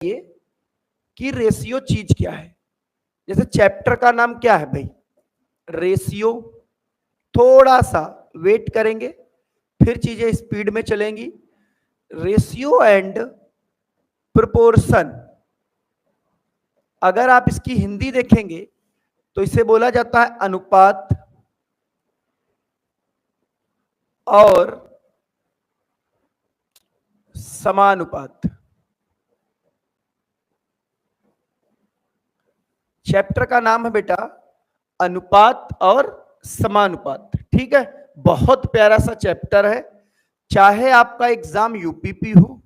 ये कि रेशियो चीज क्या है। जैसे चैप्टर का नाम क्या है भाई, रेशियो। थोड़ा सा वेट करेंगे, फिर चीजें स्पीड में चलेंगी। रेशियो एंड प्रोपोर्शन, अगर आप इसकी हिंदी देखेंगे तो इसे बोला जाता है अनुपात और समानुपात। चैप्टर का नाम है बेटा अनुपात और समानुपात, ठीक है। बहुत प्यारा सा चैप्टर है। चाहे आपका एग्जाम यूपीपी हो,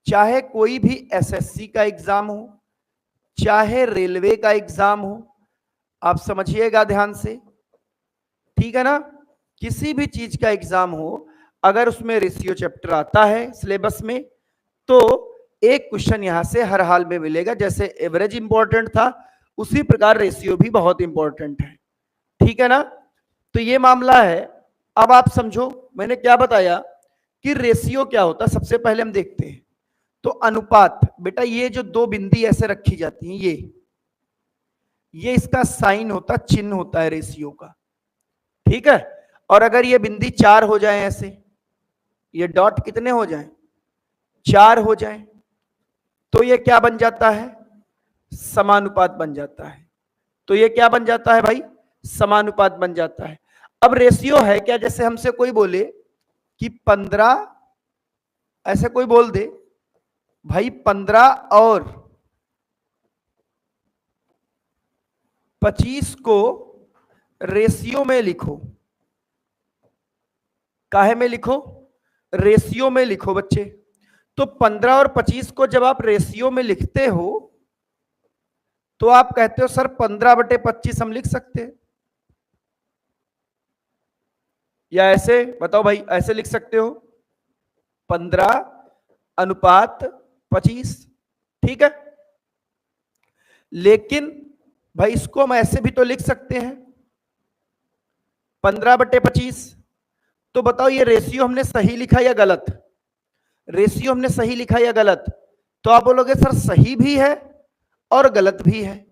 चाहे कोई भी एसएससी का एग्जाम हो, चाहे रेलवे का एग्जाम हो, आप समझिएगा ध्यान से, ठीक है ना। किसी भी चीज का एग्जाम हो, अगर उसमें रेशियो चैप्टर आता है सिलेबस में, तो एक क्वेश्चन यहां से हर हाल में मिलेगा। जैसे एवरेज इंपॉर्टेंट था, उसी प्रकार रेशियो भी बहुत इंपॉर्टेंट है, ठीक है ना। तो ये मामला है। अब आप समझो मैंने क्या बताया कि रेशियो क्या होता है। सबसे पहले हम देखते हैं तो अनुपात, बेटा ये जो दो बिंदी ऐसे रखी जाती हैं, ये इसका साइन होता, चिन्ह होता है रेशियो का, ठीक है। और अगर ये बिंदी चार हो जाए ऐसे, ये डॉट कितने हो जाए, चार हो जाए, तो ये क्या बन जाता है, समानुपात बन जाता है। तो ये क्या बन जाता है भाई, समानुपात बन जाता है। अब रेशियो है क्या, जैसे हमसे कोई बोले कि 15, ऐसे कोई बोल दे भाई 15 और 25 को रेशियो में लिखो। काहे में लिखो, रेशियो में लिखो बच्चे। तो 15 और 25 को जब आप रेशियो में लिखते हो तो आप कहते हो सर 15/25 हम लिख सकते हैं, या ऐसे बताओ भाई, ऐसे लिख सकते हो 15/25, ठीक है। लेकिन भाई इसको हम ऐसे भी तो लिख सकते हैं 15/25। तो बताओ ये रेशियो हमने सही लिखा या गलत, रेशियो हमने सही लिखा या गलत। तो आप बोलोगे सर सही भी है और गलत भी है,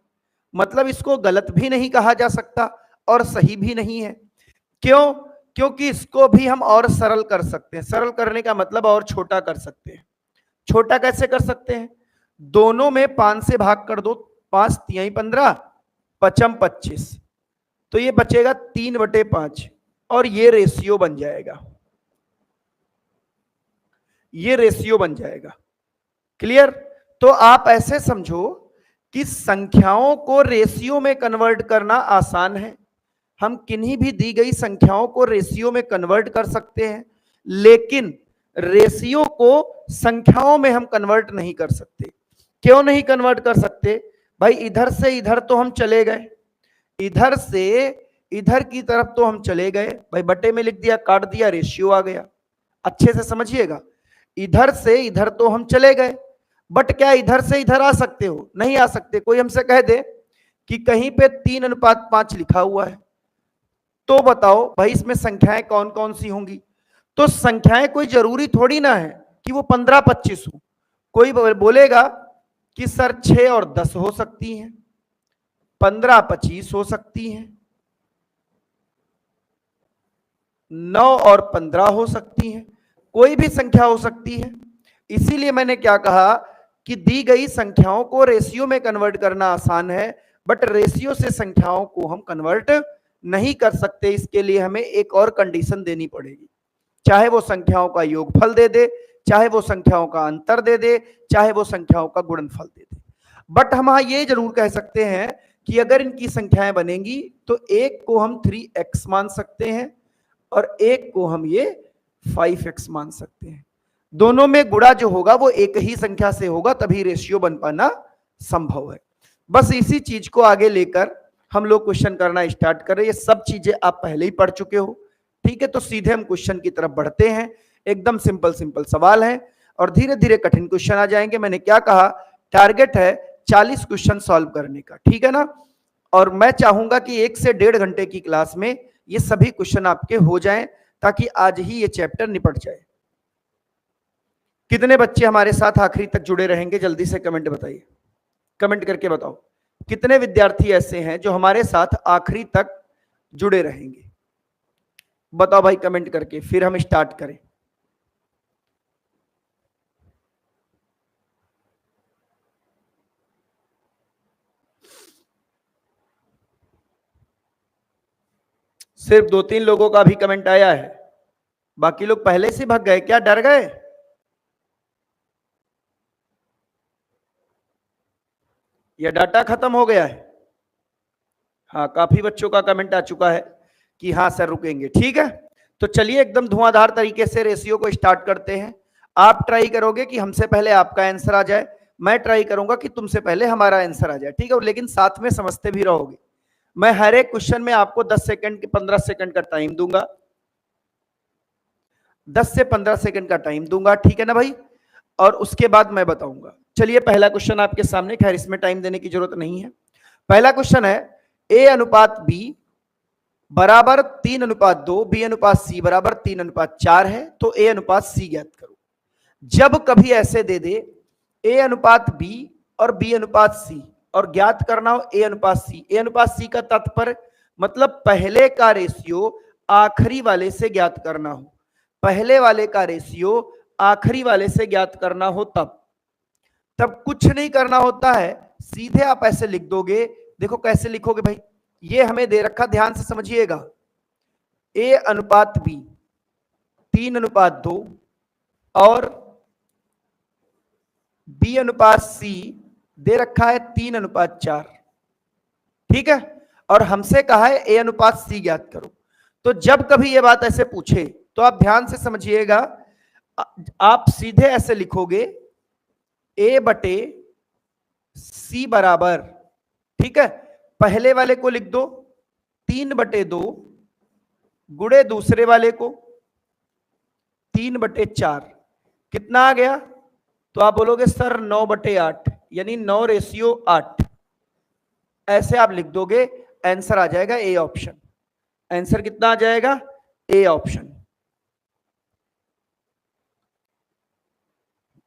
मतलब इसको गलत भी नहीं कहा जा सकता और सही भी नहीं है। क्यों, क्योंकि इसको भी हम और सरल कर सकते हैं। सरल करने का मतलब और छोटा कर सकते हैं। छोटा कैसे कर सकते हैं, दोनों में 5 से भाग कर दो, 5 तिहाई 15, पचम 25, तो ये बचेगा 3/5 और ये रेशियो बन जाएगा, ये रेशियो बन जाएगा। क्लियर। तो आप ऐसे समझो कि संख्याओं को रेशियो में कन्वर्ट करना आसान है। हम किन्हीं भी दी गई संख्याओं को रेशियो में कन्वर्ट कर सकते हैं, लेकिन रेशियो को संख्याओं में हम कन्वर्ट नहीं कर सकते। क्यों नहीं कन्वर्ट कर सकते भाई, इधर से इधर तो हम चले गए, इधर से इधर की तरफ तो हम चले गए भाई, बटे में लिख दिया, काट दिया, रेशियो आ गया। अच्छे से समझिएगा, इधर से इधर तो हम चले गए, बट क्या इधर से इधर आ सकते हो, नहीं आ सकते। कोई हमसे कह दे कि कहीं पे 3:5 लिखा हुआ है, तो बताओ भाई इसमें संख्याएं कौन कौन सी होंगी। तो संख्याएं कोई जरूरी थोड़ी ना है कि वो 15-25 हो। कोई बोलेगा कि सर 6 और 10 हो सकती हैं, 15-25 हो सकती हैं, 9 और 15 हो सकती हैं, कोई भी संख्या हो सकती है। इसीलिए मैंने क्या कहा कि दी गई संख्याओं को रेशियो में कन्वर्ट करना आसान है, बट रेशियो से संख्याओं को हम कन्वर्ट नहीं कर सकते। इसके लिए हमें एक और कंडीशन देनी पड़ेगी, चाहे वो संख्याओं का योगफल दे दे, चाहे वो संख्याओं का अंतर दे दे, चाहे वो संख्याओं का गुणनफल दे दे। बट हम ये जरूर कह सकते हैं कि अगर इनकी संख्याएं बनेंगी तो एक को हम 3x मान सकते हैं और एक को हम ये 5x मान सकते हैं। दोनों में गुणा जो होगा वो एक ही संख्या से होगा, तभी रेशियो बन पाना संभव है। बस इसी चीज को आगे लेकर हम लोग क्वेश्चन करना स्टार्ट कर रहे हैं। ये सब चीजें आप पहले ही पढ़ चुके हो, ठीक है। तो सीधे हम क्वेश्चन की तरफ बढ़ते हैं। एकदम सिंपल सिंपल सवाल है और धीरे धीरे कठिन क्वेश्चन आ जाएंगे। मैंने क्या कहा, टारगेट है 40 क्वेश्चन सॉल्व करने का, ठीक है ना। और मैं चाहूंगा कि 1 से 1.5 घंटे की क्लास में ये सभी क्वेश्चन आपके हो जाएं, ताकि आज ही ये चैप्टर निपट जाए। कितने बच्चे हमारे साथ आखिरी तक जुड़े रहेंगे? जल्दी से कमेंट बताइए, कमेंट करके बताओ कितने विद्यार्थी ऐसे हैं जो हमारे साथ आखिरी तक जुड़े रहेंगे? बताओ भाई कमेंट करके, फिर हम स्टार्ट करें। सिर्फ 2-3 लोगों का भी कमेंट आया है, बाकी लोग पहले से भाग गए क्या? डर गए? या डाटा खत्म हो गया है? हाँ, काफी बच्चों का कमेंट आ चुका है कि हाँ सर रुकेंगे। ठीक है, तो चलिए एकदम धुआंधार तरीके से रेशियो को स्टार्ट करते हैं। आप ट्राई करोगे कि हमसे पहले आपका आंसर आ जाए, मैं ट्राई करूंगा कि तुमसे पहले हमारा आंसर आ जाए। ठीक है, लेकिन साथ में समझते भी रहोगे। मैं हर एक क्वेश्चन में आपको 10 सेकंड 15 सेकंड का टाइम दूंगा, 10 से 15 सेकंड का टाइम दूंगा। ठीक है ना भाई? और उसके बाद मैं बताऊंगा। चलिए पहला क्वेश्चन आपके सामने, खैर इसमें टाइम देने की जरूरत नहीं है। पहला क्वेश्चन है ए अनुपात बी बराबर 3:2, बी अनुपात सी बराबर 3:4 है, तो ए अनुपात सी ज्ञात करो। जब कभी ऐसे दे दे ए अनुपात बी और बी अनुपात सी और ज्ञात करना हो ए अनुपात सी, ए अनुपात सी का तात्पर्य मतलब पहले का रेशियो आखिरी वाले से ज्ञात करना हो, पहले वाले का रेशियो आखिरी वाले से ज्ञात करना हो तब कुछ नहीं करना होता है, सीधे आप ऐसे लिख दोगे। देखो कैसे लिखोगे भाई, ये हमें दे रखा, ध्यान से समझिएगा। ए अनुपात बी 3:2 और बी अनुपात सी दे रखा है 3:4। ठीक है, और हमसे कहा है ए अनुपात सी ज्ञात करो। तो जब कभी ये बात ऐसे पूछे तो आप ध्यान से समझिएगा, आप सीधे ऐसे लिखोगे ए बटे सी बराबर, ठीक है, पहले वाले को लिख दो 3/2 गुणे दूसरे वाले को 3/4, कितना आ गया? तो आप बोलोगे सर 9/8, यानी 9:8। ऐसे आप लिख दोगे, आंसर आ जाएगा ए ऑप्शन। आंसर कितना आ जाएगा? A option.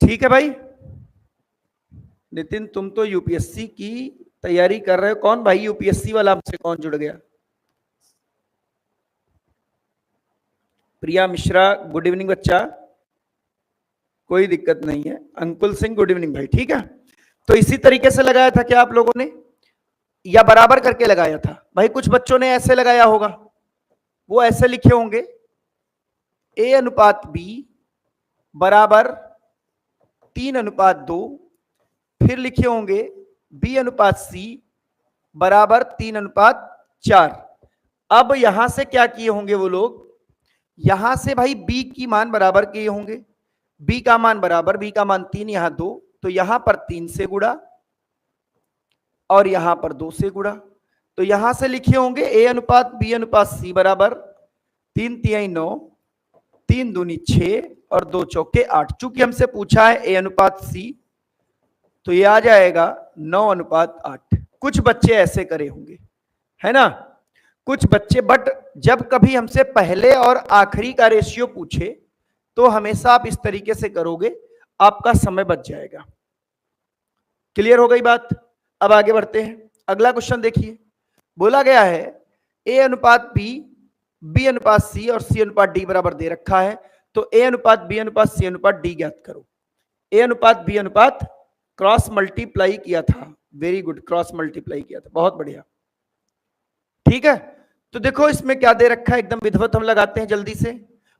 ठीक है भाई। नितिन तुम तो यूपीएससी की तैयारी कर रहे हो, कौन भाई यूपीएससी वाला हमसे कौन जुड़ गया? प्रिया मिश्रा गुड इवनिंग बच्चा, कोई दिक्कत नहीं है। अंकुल सिंह गुड इवनिंग भाई। ठीक है, तो इसी तरीके से लगाया था क्या आप लोगों ने, या बराबर करके लगाया था? भाई कुछ बच्चों ने ऐसे लगाया होगा, वो ऐसे लिखे होंगे ए अनुपात बी बराबर 3:2, फिर लिखे होंगे बी अनुपात सी बराबर 3:4। अब यहां से क्या किए होंगे वो लोग, यहां से भाई बी की मान बराबर किए होंगे, बी का मान बराबर, बी का मान 3, यहां 2, तो यहां पर 3 से गुणा और यहां पर 2 से गुणा। तो यहां से लिखे होंगे ए अनुपात बी अनुपात सी बराबर 3 तिहाई 9, 3 दूनी 6 और 2 चौके 8। चूंकि हमसे पूछा है ए अनुपात सी, तो ये आ जाएगा 9:8। कुछ बच्चे ऐसे करे होंगे, है ना, कुछ बच्चे। बट जब कभी हमसे पहले और आखिरी का रेशियो पूछे तो हमेशा आप इस तरीके से करोगे, आपका समय बच जाएगा। क्लियर हो गई बात? अब आगे बढ़ते हैं। अगला क्वेश्चन देखिए, बोला गया है ए अनुपात बी, बी अनुपात सी और सी अनुपात डी बराबर दे रखा है, तो ए अनुपात बी अनुपात सी अनुपात डी ज्ञात करो। ए अनुपात बी अनुपात क्रॉस मल्टीप्लाई किया था, वेरी गुड, क्रॉस मल्टीप्लाई किया था, बहुत बढ़िया। ठीक है, तो देखो इसमें क्या दे रखा है, एकदम विधिवत हम लगाते हैं जल्दी से।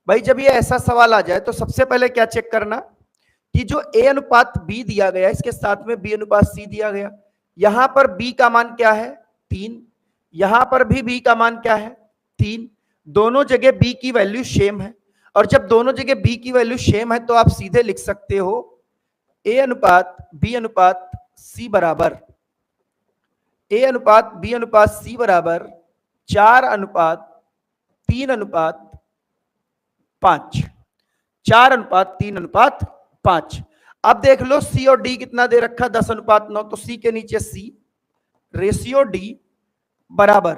भाई जब ये ऐसा सवाल आ जाए तो सबसे पहले क्या चेक करना कि जो ए अनुपात बी दिया गया, इसके साथ में बी अनुपात सी दिया गया, यहां पर बी का मान क्या है? 3, यहां पर भी बी का मान क्या है? 3। दोनों जगह बी की वैल्यू सेम है, और जब दोनों जगह बी की वैल्यू सेम है तो आप सीधे लिख सकते हो ए अनुपात बी अनुपात सी बराबर, ए अनुपात बी अनुपात सी बराबर 4:3:5, 4:3:5। अब देख लो सी और डी कितना दे रखा, 10:9, तो सी के नीचे सी, रेशियो डी बराबर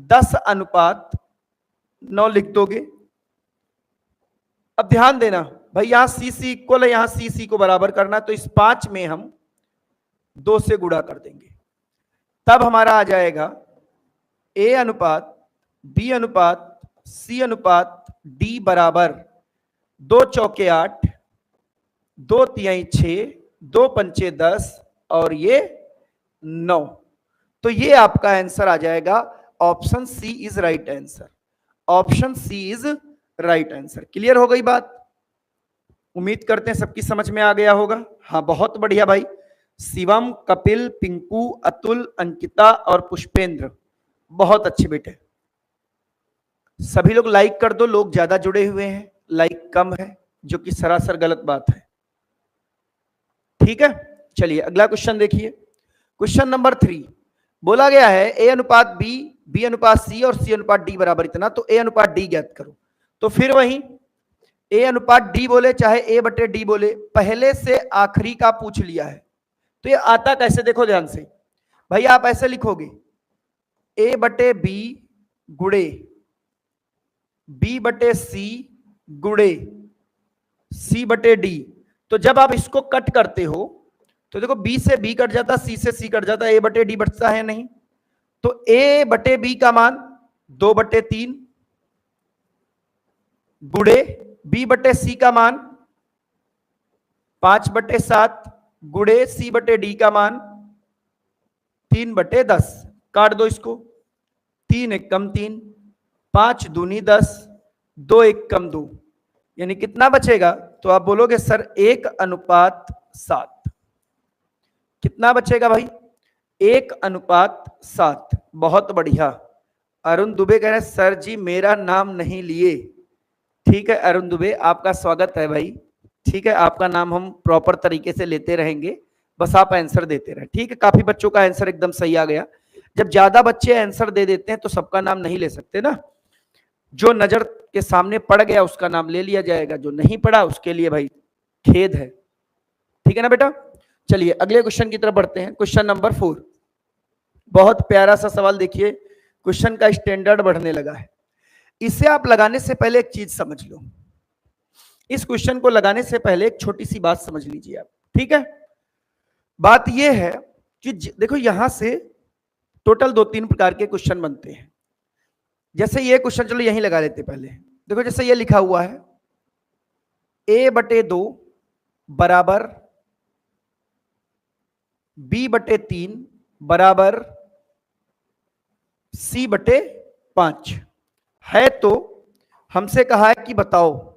10:9 लिख दोगे। अब ध्यान देना भाई यहां सी सी इक्वल है, यहां सी सी को बराबर करना, तो इस 5 में हम 2 से गुणा कर देंगे, तब हमारा आ जाएगा ए अनुपात बी अनुपात सी अनुपात डी बराबर 2 चौके 8, 2 तिहाई 6, 2 पंचे 10 और ये 9। तो ये आपका आंसर आ जाएगा, option C is right answer. Option C is right answer. Clear हो गई बात? उम्मीद करते हैं सबकी समझ में आ गया होगा। हाँ बहुत बढ़िया भाई। शिवम, कपिल, पिंकू, अतुल, अंकिता और पुष्पेंद्र, बहुत अच्छे बेटे। सभी लोग लाइक कर दो, लोग ज्यादा जुड़े हुए हैं, लाइक कम है, जो कि सरासर गलत बात है। ठीक है, चलिए अगला क्वेश्चन देखिए। क्वेश्चन नंबर 3 बोला गया है ए अनुपात बी, बी अनुपात सी और सी अनुपात डी बराबर इतना, तो ए अनुपात डी ज्ञात करो। तो फिर वही ए अनुपात डी बोले चाहे ए बटे डी बोले, पहले से आखिरी का पूछ लिया है। तो ये आता कैसे, देखो ध्यान से भाई, आप ऐसे लिखोगे ए बटे बी गुड़े बी बटे सी गुड़े सी बटे डी। तो जब आप इसको कट करते हो तो देखो बी से बी कट जाता, सी से सी कट जाता, ए बटे डी बचता है नहीं। तो ए बटे बी का मान 2/3 गुड़े बी बटे सी का मान 5/7 गुड़े सी बटे डी का मान 3/10। काट दो इसको, 3 एक कम 3, 5 दूनी 10, 2 एक कम 2, यानी कितना बचेगा? तो आप बोलोगे सर 1:7। कितना बचेगा भाई? 1:7। बहुत बढ़िया। अरुण दुबे कह रहे हैं सर जी मेरा नाम नहीं लिए। ठीक है अरुण दुबे, आपका स्वागत है भाई। ठीक है, आपका नाम हम प्रॉपर तरीके से लेते रहेंगे, बस आप आंसर देते रहे। ठीक है, काफी बच्चों का आंसर एकदम सही आ गया। जब ज्यादा बच्चे आंसर दे देते हैं तो सबका नाम नहीं ले सकते ना। जो नजर के सामने पड़ गया उसका नाम ले लिया जाएगा, जो नहीं पड़ा उसके लिए भाई खेद है। ठीक है ना बेटा? चलिए अगले क्वेश्चन की तरफ बढ़ते हैं। क्वेश्चन नंबर 4, बहुत प्यारा सा सवाल देखिए, क्वेश्चन का स्टैंडर्ड बढ़ने लगा है। इसे आप लगाने से पहले एक चीज समझ लो। इस क्वेश्चन को लगाने से पहले एक छोटी सी बात समझ लीजिए आप। ठीक है, बात यह है कि देखो यहां से टोटल 2-3 प्रकार के क्वेश्चन बनते हैं। जैसे ये क्वेश्चन, चलो यहीं लगा लेते पहले। देखो जैसे ये लिखा हुआ है a/2 बराबर b/3 बराबर c/5 है। तो हमसे कहा है कि बताओ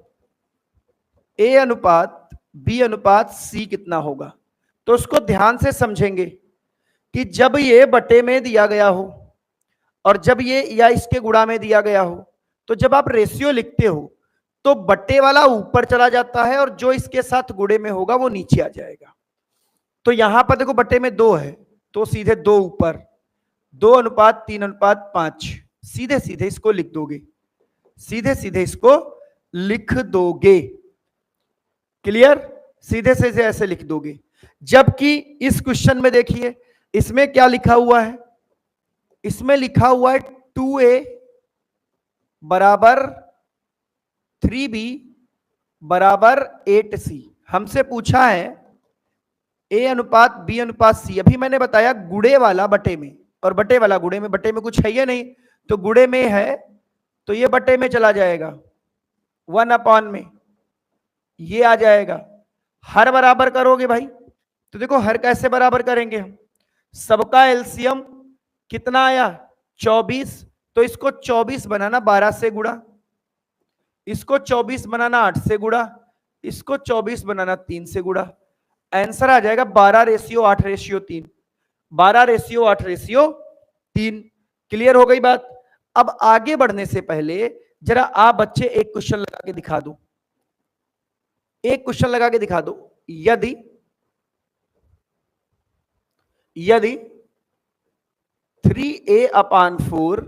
a अनुपात b अनुपात c कितना होगा। तो उसको ध्यान से समझेंगे कि जब ये बटे में दिया गया हो और जब ये या इसके गुणा में दिया गया हो, तो जब आप रेशियो लिखते हो तो बट्टे वाला ऊपर चला जाता है और जो इसके साथ गुणे में होगा वो नीचे आ जाएगा। तो यहां पर देखो बट्टे में 2 है तो सीधे 2 ऊपर, 2:3:5 सीधे सीधे इसको लिख दोगे, सीधे सीधे इसको लिख दोगे। क्लियर? सीधे सीधे ऐसे लिख दोगे। जबकि इस क्वेश्चन में देखिए इसमें क्या लिखा हुआ है, इसमें लिखा हुआ है 2a बराबर 3b बराबर 8c। हमसे पूछा है a अनुपात b अनुपात c। अभी मैंने बताया गुड़े वाला बटे में और बटे वाला गुड़े में, बटे में कुछ है ये नहीं, तो गुड़े में है तो ये बटे में चला जाएगा, 1 में ये आ जाएगा। हर बराबर करोगे भाई, तो देखो हर कैसे बराबर करेंगे हम, सबका एलसीएम कितना आया 24, तो इसको 24 बनाना 12 से गुणा, इसको 24 बनाना 8 से गुणा, इसको 24 बनाना 3 से गुणा। आंसर आ जाएगा 12:8:3, 12:8:3। क्लियर हो गई बात? अब आगे बढ़ने से पहले जरा आप बच्चे एक क्वेश्चन लगा के दिखा दो, एक क्वेश्चन लगा के दिखा दो। यदि 3a/4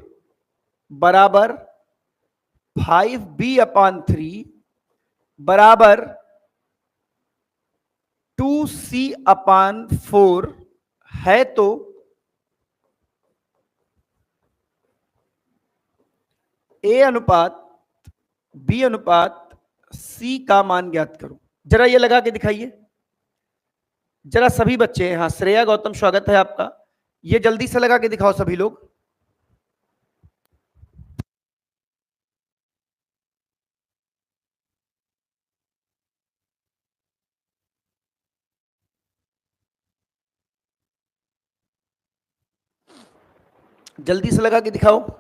बराबर 5b/3 बराबर 2c/4 है, तो a अनुपात b अनुपात C का मान ज्ञात करो। जरा ये लगा के दिखाइए जरा, सभी बच्चे हैं। हाँ श्रेया गौतम स्वागत है आपका। ये जल्दी से लगा के दिखाओ सभी लोग। जल्दी से लगा के दिखाओ।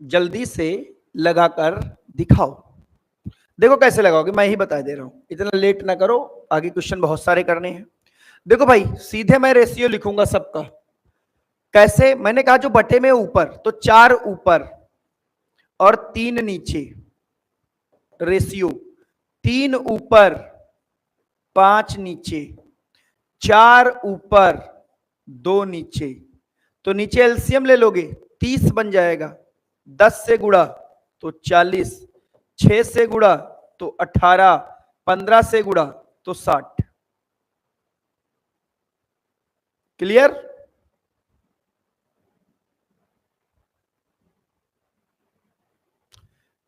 जल्दी से लगाकर दिखाओ। देखो कैसे लगाओगे, मैं ही बता दे रहा हूं, इतना लेट ना करो, आगे क्वेश्चन बहुत सारे करने हैं। देखो भाई सीधे मैं रेशियो लिखूंगा सबका। कैसे? मैंने कहा जो बटे में ऊपर, तो 4 ऊपर और 3 नीचे। रेशियो 3 ऊपर 5 नीचे, 4 ऊपर 2 नीचे। तो नीचे एलसीएम ले लोगे 30 बन जाएगा। 10 से गुड़ा तो 40, 6 से गुड़ा तो 18, 15 से गुड़ा तो 60। क्लियर?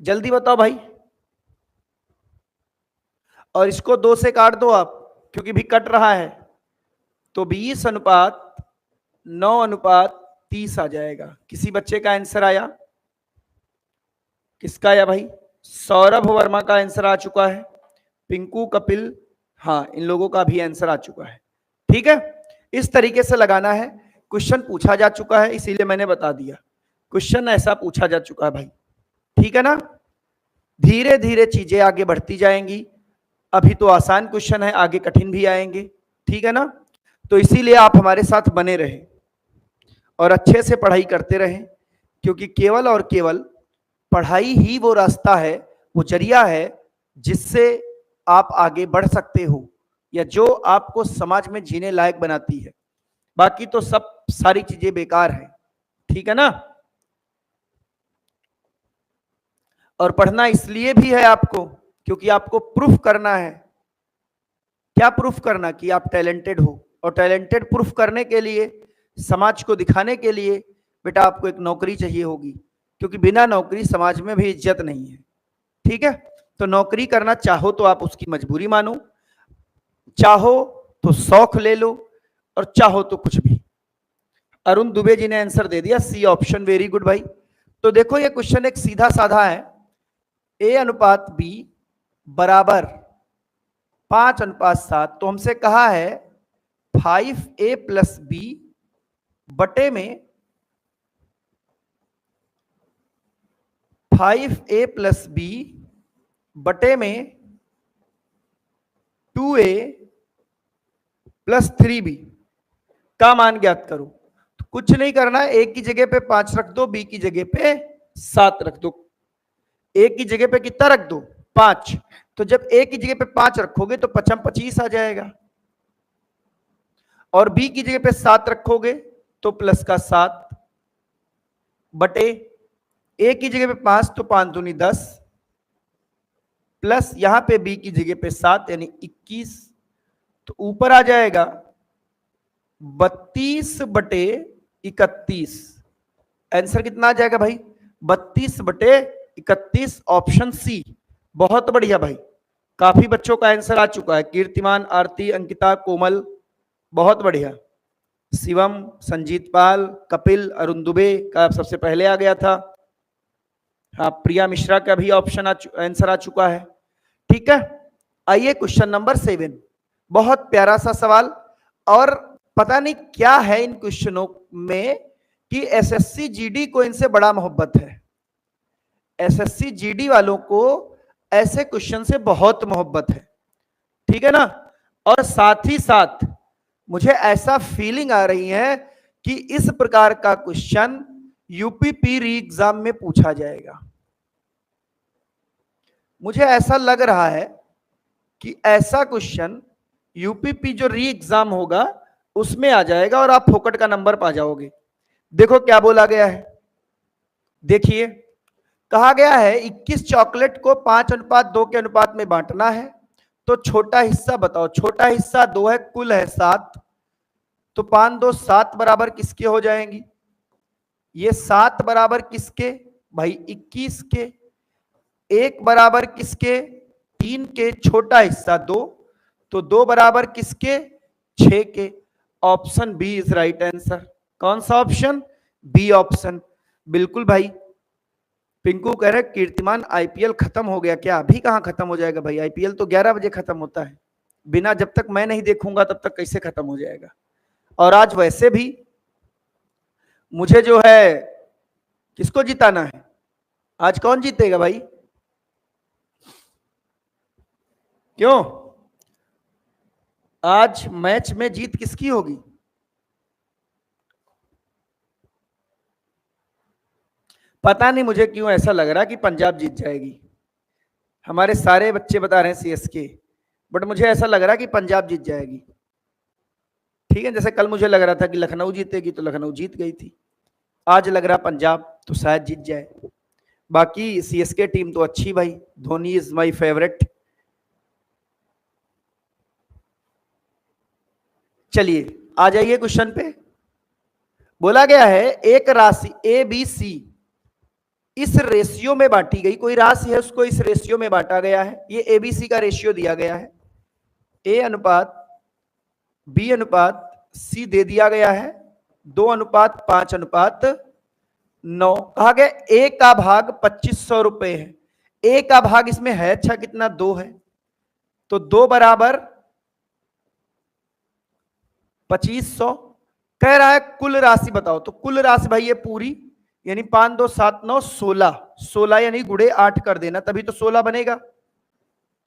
जल्दी बताओ भाई। और इसको 2 से काट दो आप, क्योंकि भी कट रहा है, तो 20 अनुपात 9 अनुपात 30 आ जाएगा। किसी बच्चे का आंसर आया? किसका आया भाई? सौरभ वर्मा का आंसर आ चुका है। पिंकू, कपिल, हाँ इन लोगों का भी आंसर आ चुका है। ठीक है, इस तरीके से लगाना है। क्वेश्चन पूछा जा चुका है, इसीलिए मैंने बता दिया। क्वेश्चन ऐसा पूछा जा चुका है भाई। ठीक है ना? धीरे धीरे चीजें आगे बढ़ती जाएंगी। अभी तो आसान क्वेश्चन है, आगे कठिन भी आएंगे। ठीक है ना? तो इसीलिए आप हमारे साथ बने रहें और अच्छे से पढ़ाई करते रहें, क्योंकि केवल और केवल पढ़ाई ही वो रास्ता है, वो जरिया है जिससे आप आगे बढ़ सकते हो, या जो आपको समाज में जीने लायक बनाती है। बाकी तो सब सारी चीजें बेकार हैं। ठीक है ना? और पढ़ना इसलिए भी है आपको, क्योंकि आपको प्रूफ करना है। क्या प्रूफ करना? कि आप टैलेंटेड हो। और टैलेंटेड प्रूफ करने के लिए, समाज को दिखाने के लिए बेटा आपको एक नौकरी चाहिए होगी, क्योंकि बिना नौकरी समाज में भी इज्जत नहीं है। ठीक है? तो नौकरी करना चाहो तो आप उसकी मजबूरी मानो, चाहो तो शौक ले लो, और चाहो तो कुछ भी। अरुण दुबे जी ने आंसर दे दिया, सी ऑप्शन। वेरी गुड भाई। तो देखो ये क्वेश्चन एक सीधा साधा है। ए अनुपात बी बराबर 5 अनुपात 7। तो हमसे कहा है 5a प्लस बी बटे में 5a प्लस बी बटे में 2a प्लस 3b का मान ज्ञात करो। तो कुछ नहीं करना है, एक की जगह पे 5 रख दो, बी की जगह पे 7 रख दो। एक की जगह पे कितना रख दो? 5। तो जब एक की जगह पे 5 रखोगे तो 5 25 आ जाएगा, और बी की जगह पे 7 रखोगे तो प्लस का 7 बटे ए की जगह पे 5 तो 5 दूनी 10, प्लस यहां पे बी की जगह पे 7 यानी 21। तो ऊपर आ जाएगा 32 बटे 31। आंसर कितना आ जाएगा भाई? 32 बटे 31, ऑप्शन सी। बहुत बढ़िया भाई, काफी बच्चों का आंसर आ चुका है। कीर्तिमान, आरती, अंकिता, कोमल, बहुत बढ़िया। शिवम, संजीत पाल, कपिल, अरुण दुबे का सबसे पहले आ गया था। हाँ, प्रिया मिश्रा का भी ऑप्शन आंसर आ चुका है। ठीक है, आइए क्वेश्चन नंबर 7। बहुत प्यारा सा सवाल, और पता नहीं क्या है इन क्वेश्चनों में कि एसएससी जीडी को इनसे बड़ा मोहब्बत है। एसएससी जीडी वालों को ऐसे क्वेश्चन से बहुत मोहब्बत है। ठीक है ना? और साथ ही साथ मुझे ऐसा फीलिंग आ रही है कि इस प्रकार का क्वेश्चन यूपीपी री एग्जाम में पूछा जाएगा। मुझे ऐसा लग रहा है कि ऐसा क्वेश्चन यूपीपी जो री एग्जाम होगा उसमें आ जाएगा, और आप फोकट का नंबर पा जाओगे। देखो क्या बोला गया है, देखिए कहा गया है 21 चॉकलेट को 5:2 के अनुपात में बांटना है, तो छोटा हिस्सा बताओ। छोटा हिस्सा 2 है, कुल है 7, तो 5 2 7 बराबर किसके हो जाएंगी? ये 7 बराबर किसके भाई? 21 के। 1 बराबर किसके? 3 के। छोटा हिस्सा 2, तो 2 बराबर किसके? 6 के। Option B is right answer. कौन सा ऑप्शन? B option. बिल्कुल भाई। पिंकू कह रहे कीर्तिमान आईपीएल खत्म हो गया क्या? अभी कहां खत्म हो जाएगा भाई? आईपीएल तो 11 बजे खत्म होता है। बिना, जब तक मैं नहीं देखूंगा तब तक कैसे खत्म हो जाएगा? और आज वैसे भी मुझे जो है किसको जिताना है? आज कौन जीतेगा भाई? क्यों? आज मैच में जीत किसकी होगी? पता नहीं मुझे क्यों ऐसा लग रहा है कि पंजाब जीत जाएगी। हमारे सारे बच्चे बता रहे हैं सीएसके, बट मुझे ऐसा लग रहा है कि पंजाब जीत जाएगी। ठीक है, जैसे कल मुझे लग रहा था कि लखनऊ जीतेगी, तो लखनऊ जीत गई थी। आज लग रहा पंजाब, तो शायद जीत जाए। बाकी सीएसके टीम तो अच्छी भाई, धोनी इज माय फेवरेट। चलिए आ जाइए क्वेश्चन पे। बोला गया है एक राशि ए बी सी इस रेशियो में बांटी गई। कोई राशि है, उसको इस रेशियो में बांटा गया है। ये एबीसी का रेशियो दिया गया है, ए अनुपात बी अनुपात सी दे दिया गया है, 2:5:9। कहा गया ए का भाग 2500 रुपए है। ए का भाग इसमें है अच्छा कितना? 2 है, तो 2 बराबर 2500। कह रहा है कुल राशि बताओ, तो कुल राशि भाई ये पूरी, यानी 5 2 7 9 16, 16 यानी गुड़े 8 कर देना, तभी तो 16 बनेगा।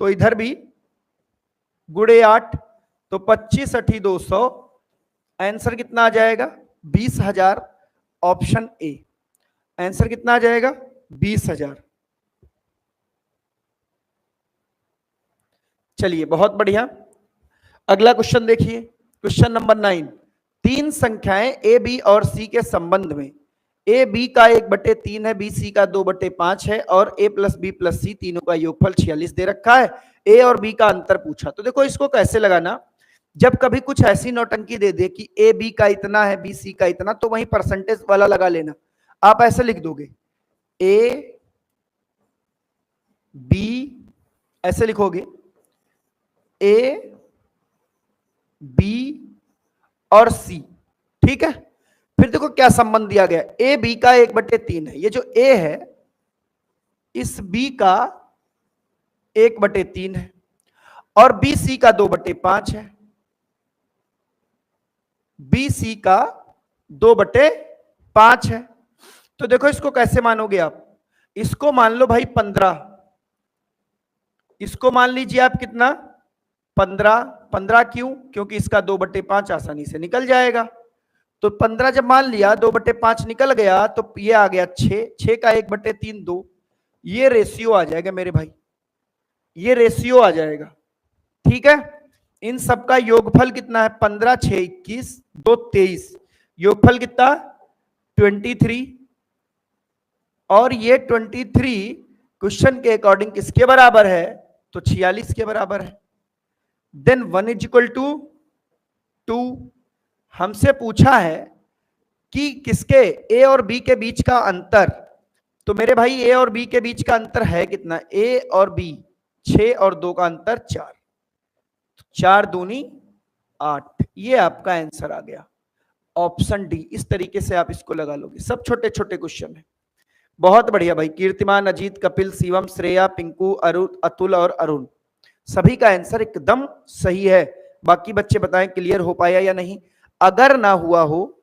तो इधर भी गुड़े 8, तो 25 8 200। आंसर कितना आ जाएगा? 20,000। Option A. आंसर कितना आ जाएगा? 20,000। चलिए बहुत बढ़िया। अगला क्वेश्चन देखिए, क्वेश्चन नंबर 9। तीन संख्याएं ए बी और सी के संबंध में, ए बी का 1/3 है, बी सी का 2/5 है, और ए प्लस बी प्लस सी तीनों का योगफल 46 दे रखा है। ए और बी का अंतर पूछा। तो देखो इसको कैसे लगाना, जब कभी कुछ ऐसी नौटंकी दे दे कि ए बी का इतना है, बी सी का इतना, तो वहीं परसेंटेज वाला लगा लेना। आप ऐसे लिख दोगे ए बी, ऐसे लिखोगे ए बी और सी। ठीक है, फिर देखो क्या संबंध दिया गया। ए बी का 1/3 है, ये जो ए है इस बी का 1/3 है, और बी सी का 2/5 है। बी सी का 2/5 है। तो देखो इसको कैसे मानोगे आप? इसको मान लो भाई 15, इसको मान लीजिए आप कितना? 15। 15 क्यों? क्योंकि इसका 2/5 आसानी से निकल जाएगा। तो 15 जब मान लिया, 2/5 निकल गया, तो ये आ गया 6। 6 का 1/3 2। ये रेशियो आ जाएगा मेरे भाई, ये रेशियो आ जाएगा। ठीक है, इन सबका योगफल कितना है? 15 6 21 2 23। योगफल कितना? 23। और ये 23 क्वेश्चन के अकॉर्डिंग किसके बराबर है? तो 46 के बराबर है। देन 1 = 2। हमसे पूछा है कि किसके, ए और बी के बीच का अंतर। तो मेरे भाई ए और बी के बीच का अंतर है कितना? ए और बी 6 और 2 का अंतर 4, 4 दूनी 8। ये आपका आंसर आ गया, ऑप्शन डी। इस तरीके से आप इसको लगा लोगे। सब छोटे छोटे क्वेश्चन है। बहुत बढ़िया भाई। कीर्तिमान, अजीत, कपिल, शिवम, श्रेया, पिंकू, अरुण, अतुल और अरुण, सभी का आंसर एकदम सही है। बाकी बच्चे बताएं क्लियर हो पाया या नहीं। अगर ना हुआ हो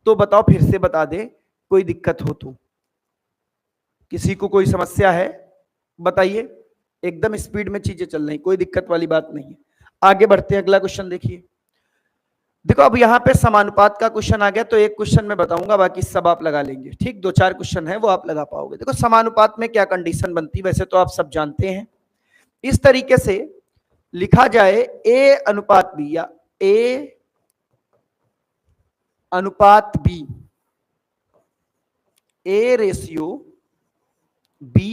तो बताओ, फिर से बता दे, कोई दिक्कत हो तो। किसी को कोई समस्या है बताइए। एकदम स्पीड में चीजें चल रही, कोई दिक्कत वाली बात नहीं है। आगे बढ़ते हैं, अगला क्वेश्चन देखिए। देखो अब यहाँ पे समानुपात का क्वेश्चन आ गया, तो एक क्वेश्चन मैं बताऊंगा, बाकी सब आप लगा लेंगे। ठीक, 2 4 क्वेश्चन है वो आप लगा पाओगे। देखो समानुपात में क्या कंडीशन बनती, वैसे तो आप सब जानते हैं। इस तरीके से लिखा जाए ए अनुपात बी, या ए अनुपात बी, ए रेशियो बी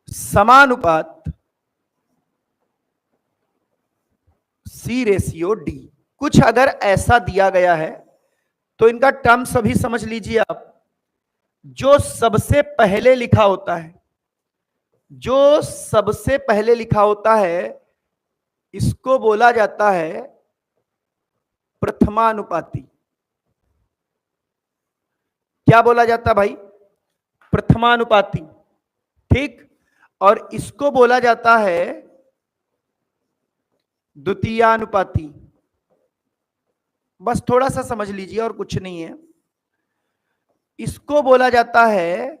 समानुपात सी रेशियो डी। कुछ अगर ऐसा दिया गया है तो इनका टर्म सभी समझ लीजिए आप। जो सबसे पहले लिखा होता है, जो सबसे पहले लिखा होता है, इसको बोला जाता है प्रथमानुपाती। क्या बोला जाता है भाई? प्रथमानुपाती। ठीक। और इसको बोला जाता है द्वितीयानुपाती। बस थोड़ा सा समझ लीजिए और कुछ नहीं है। इसको बोला जाता है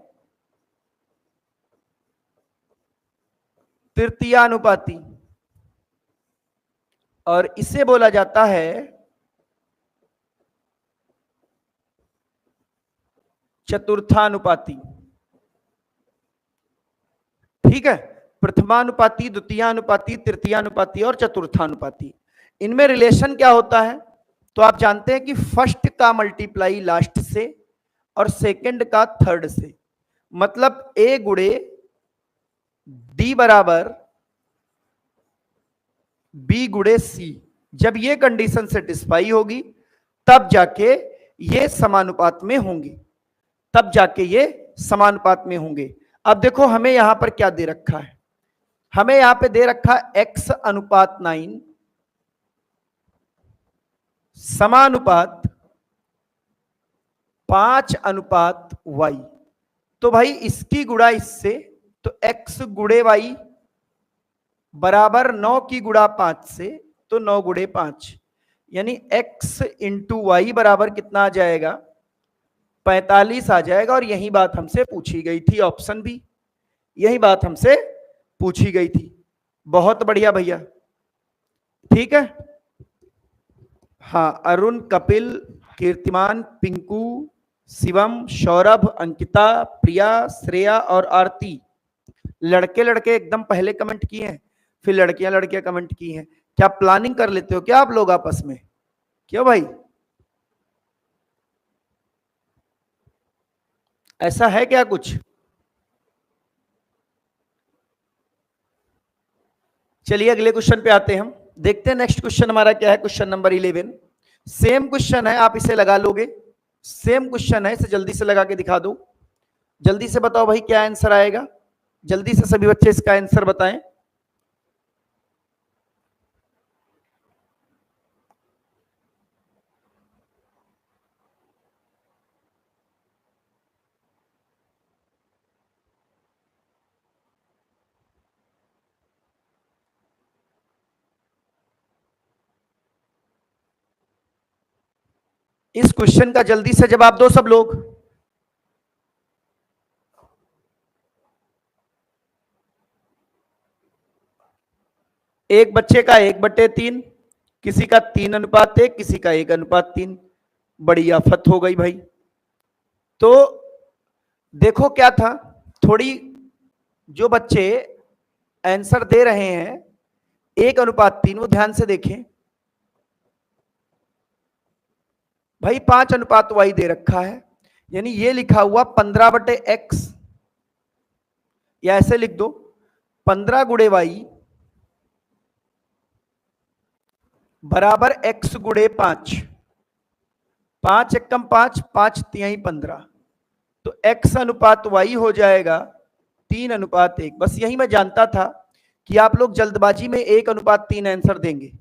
तृतीयानुपाती और इसे बोला जाता है चतुर्थानुपाती। ठीक है। प्रथमानुपाती, द्वितीयानुपाती, तृतीयानुपाती और चतुर्थानुपाती। इनमें रिलेशन क्या होता है? तो आप जानते हैं कि फर्स्ट का मल्टीप्लाई लास्ट से और सेकंड का थर्ड से, मतलब ए गुड़े डी बराबर बी गुड़े सी। जब ये कंडीशन सेटिस्फाई होगी तब जाके ये समानुपात में होंगे, तब जाके ये समानुपात में होंगे। अब देखो हमें यहां पर क्या दे रखा है? हमें यहां पे दे रखा x अनुपात 9 समानुपात 5 अनुपात y। तो भाई इसकी गुणा इससे, तो x गुड़े y बराबर 9 की गुणा 5 से, तो 9 गुड़े 5, यानी x इंटू वाई बराबर कितना आ जाएगा? 45 आ जाएगा। और यही बात हमसे पूछी गई थी, ऑप्शन बी, यही बात हमसे पूछी गई थी। बहुत बढ़िया भैया, ठीक है। हाँ, अरुण, कपिल, कीर्तिमान, पिंकू, शिवम, सौरभ, अंकिता, प्रिया, श्रेया और आरती, लड़के लड़के एकदम पहले कमेंट किए हैं, फिर लड़कियां लड़कियां कमेंट की हैं। क्या प्लानिंग कर लेते हो क्या आप लोग आपस में? क्यों भाई, ऐसा है क्या कुछ? चलिए अगले क्वेश्चन पे आते हैं हम, देखते हैं नेक्स्ट क्वेश्चन हमारा क्या है। क्वेश्चन नंबर 11 सेम क्वेश्चन है, आप इसे लगा लोगे। सेम क्वेश्चन है, इसे जल्दी से लगा के दिखा दो। जल्दी से बताओ भाई क्या आंसर आएगा, जल्दी से सभी बच्चे इसका आंसर बताएं। इस क्वेश्चन का जल्दी से जवाब दो सब लोग। एक बच्चे का 1/3, किसी का 3:1, किसी का 1:3। बड़ी आफत हो गई भाई। तो देखो क्या था, थोड़ी जो बच्चे आंसर दे रहे हैं 1:3, वो ध्यान से देखें भाई। 5:y दे रखा है, यानी ये लिखा हुआ 15/x, या ऐसे लिख दो 15 गुड़े y बराबर x गुड़े 5। 5 एकम 5, 5 तिहाई 15, तो x अनुपात y हो जाएगा 3:1। बस यही मैं जानता था कि आप लोग जल्दबाजी में 1:3 आंसर देंगे,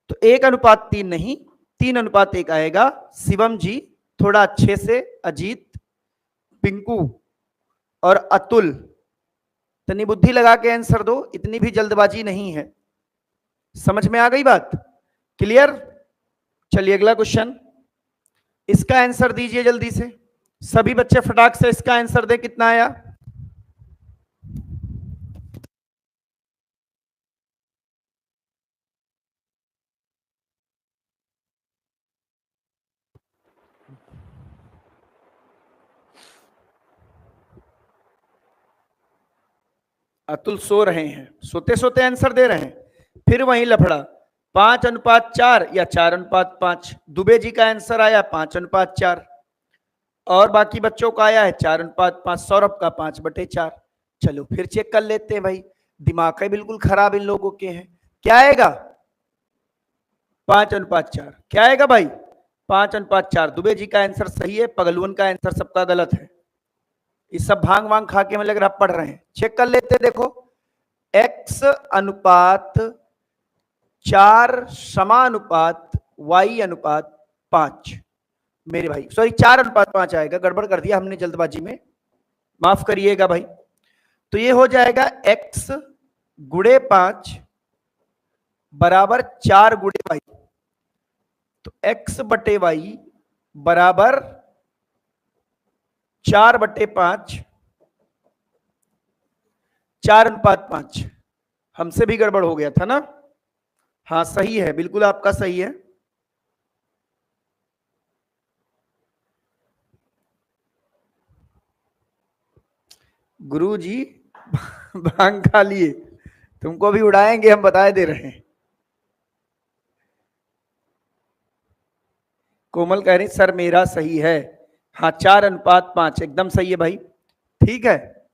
तो 1:3 नहीं 3:1 आएगा। शिवम जी थोड़ा अच्छे से, अजीत, पिंकू और अतुल तनी बुद्धि लगा के आंसर दो, इतनी भी जल्दबाजी नहीं है। समझ में आ गई बात? क्लियर? चलिए अगला क्वेश्चन, इसका आंसर दीजिए जल्दी से सभी बच्चे, फटाक से इसका आंसर दे। कितना आया? अतुल सो रहे हैं, सोते सोते आंसर दे रहे हैं, फिर वही लफड़ा। 5:4 या 4:5। दुबे जी का आंसर आया 5:4। और बाकी बच्चों का आया है 4:5, सौरभ का 5/4। चलो फिर चेक कर लेते हैं भाई, दिमाग है बिल्कुल खराब इन लोगों के हैं। क्या आएगा? 5:4। क्या आएगा भाई? 5:4। दुबे जी का आंसर सही है, पगलवन का आंसर सबका गलत है। ये सब भांग वांग खा के हमें लग रहा पढ़ रहे हैं। चेक कर लेते हैं, देखो X/4 समानुपात Y/5। मेरे भाई सॉरी 4:5 आएगा, गड़बड़ कर दिया हमने जल्दबाजी में, माफ करिएगा भाई। तो ये हो जाएगा X गुणे 5 बराबर 4 गुणे Y। तो X/Y बराबर 4/5, 4:5। हमसे भी गड़बड़ हो गया था ना? हाँ सही है, बिल्कुल आपका सही है। गुरुजी भांग खा लिए, तुमको भी उड़ाएंगे हम, बता दे रहे हैं। कोमल कह रही सर मेरा सही है। हाँ 4:5 एकदम सही है भाई, ठीक है।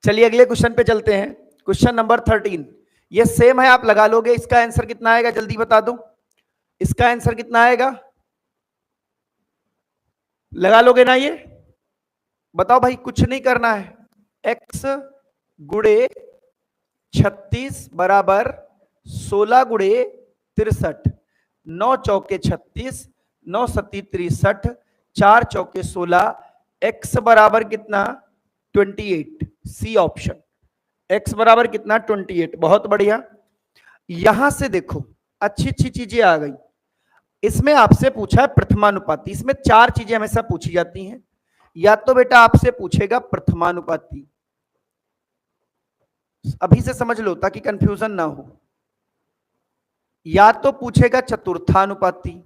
चलिए अगले क्वेश्चन पे चलते हैं। क्वेश्चन नंबर 13, ये सेम है, आप लगा लोगे। इसका आंसर कितना आएगा जल्दी बता दो, इसका आंसर कितना आएगा? लगा लोगे ना ये? बताओ भाई, कुछ नहीं करना है। X गुणे 36 बराबर 16 गुणे 63। 9 चौके 36, 9 सती 63, 4 चौके 16। X बराबर कितना? 28। सी ऑप्शन, X बराबर कितना? 28। बहुत बढ़िया। यहां से देखो अच्छी अच्छी चीजें आ गई। इसमें आपसे पूछा है प्रथमानुपाती। इसमें 4 चीजें हमेशा पूछी जाती हैं। या तो बेटा आपसे पूछेगा प्रथमानुपाती, अभी से समझ लो ताकि कंफ्यूजन ना हो। या तो पूछेगा चतुर्थानुपाती,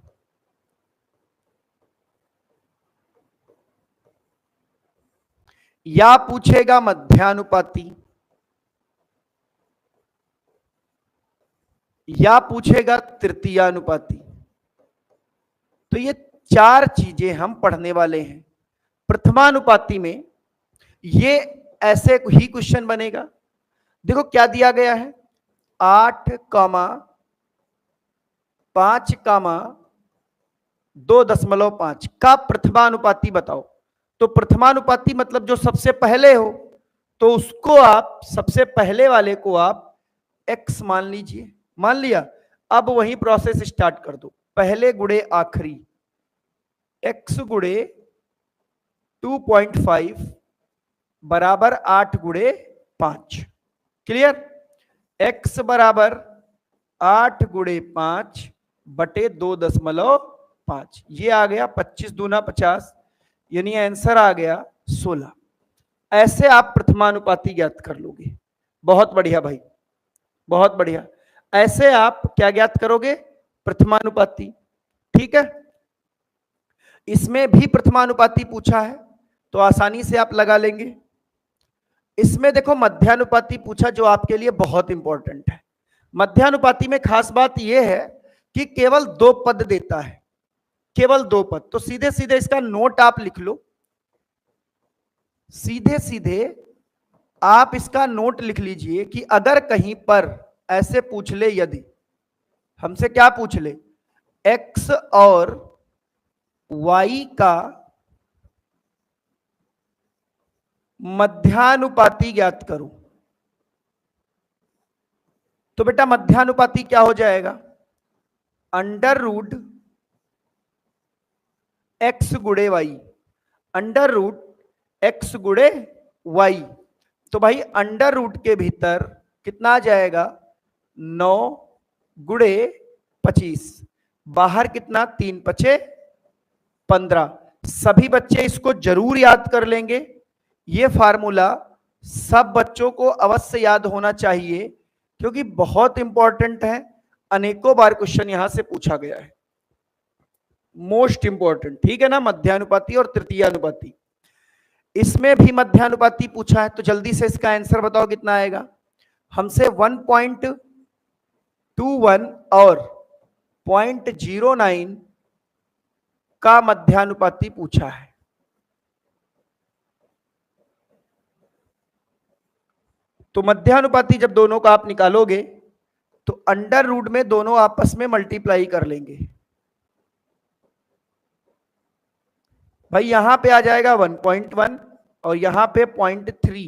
या पूछेगा मध्यानुपाती, या पूछेगा तृतीयानुपाती। तो ये 4 चीजें हम पढ़ने वाले हैं। प्रथमानुपाती में ये ऐसे ही क्वेश्चन बनेगा। देखो क्या दिया गया है, 8,5,2.5 का प्रथमानुपाती बताओ। तो प्रथमानुपाती मतलब जो सबसे पहले हो, तो उसको आप सबसे पहले वाले को आप x मान लीजिए। मान लिया, अब वही प्रोसेस स्टार्ट कर दो, पहले गुणे आखिरी, x गुणे 2.5 बराबर 8 गुणे 5। क्लियर? x बराबर 8 गुणे 5 बटे 2.5। ये आ गया 25 दूना 50, यानी आंसर आ गया 16। ऐसे आप प्रथमानुपाती ज्ञात कर लोगे। बहुत बढ़िया भाई, बहुत बढ़िया। ऐसे आप क्या ज्ञात करोगे? प्रथमानुपाती। ठीक है, इसमें भी प्रथमानुपाती पूछा है तो आसानी से आप लगा लेंगे। इसमें देखो मध्यानुपाती पूछा, जो आपके लिए बहुत इंपॉर्टेंट है। मध्यानुपाती में खास बात यह है कि केवल 2 पद देता है, केवल 2 पद। तो सीधे सीधे इसका नोट आप लिख लो, सीधे सीधे आप इसका नोट लिख लीजिए कि अगर कहीं पर ऐसे पूछ ले, यदि हमसे क्या पूछ ले, x और y का मध्यानुपाती ज्ञात करो, तो बेटा मध्यानुपाती क्या हो जाएगा? √x गुणे वाई, √x गुणे वाई। तो भाई अंडर रूट के भीतर कितना आ जाएगा? 9 गुणे 25, बाहर कितना? 3×5 = 15। सभी बच्चे इसको जरूर याद कर लेंगे। ये फार्मूला सब बच्चों को अवश्य याद होना चाहिए, क्योंकि बहुत इंपॉर्टेंट है। अनेकों बार क्वेश्चन यहां से पूछा गया है, मोस्ट इंपॉर्टेंट। ठीक है ना? मध्यानुपाती और तृतीयानुपाती, इसमें भी मध्यानुपाती पूछा है। तो जल्दी से इसका आंसर बताओ कितना आएगा। हमसे 1.21 और 0.09 का मध्यानुपाती पूछा है। तो मध्यानुपाती जब दोनों का आप निकालोगे तो अंडर रूट में दोनों आपस में मल्टीप्लाई कर लेंगे। भाई यहां पे आ जाएगा 1.1 और यहां पे 0.3,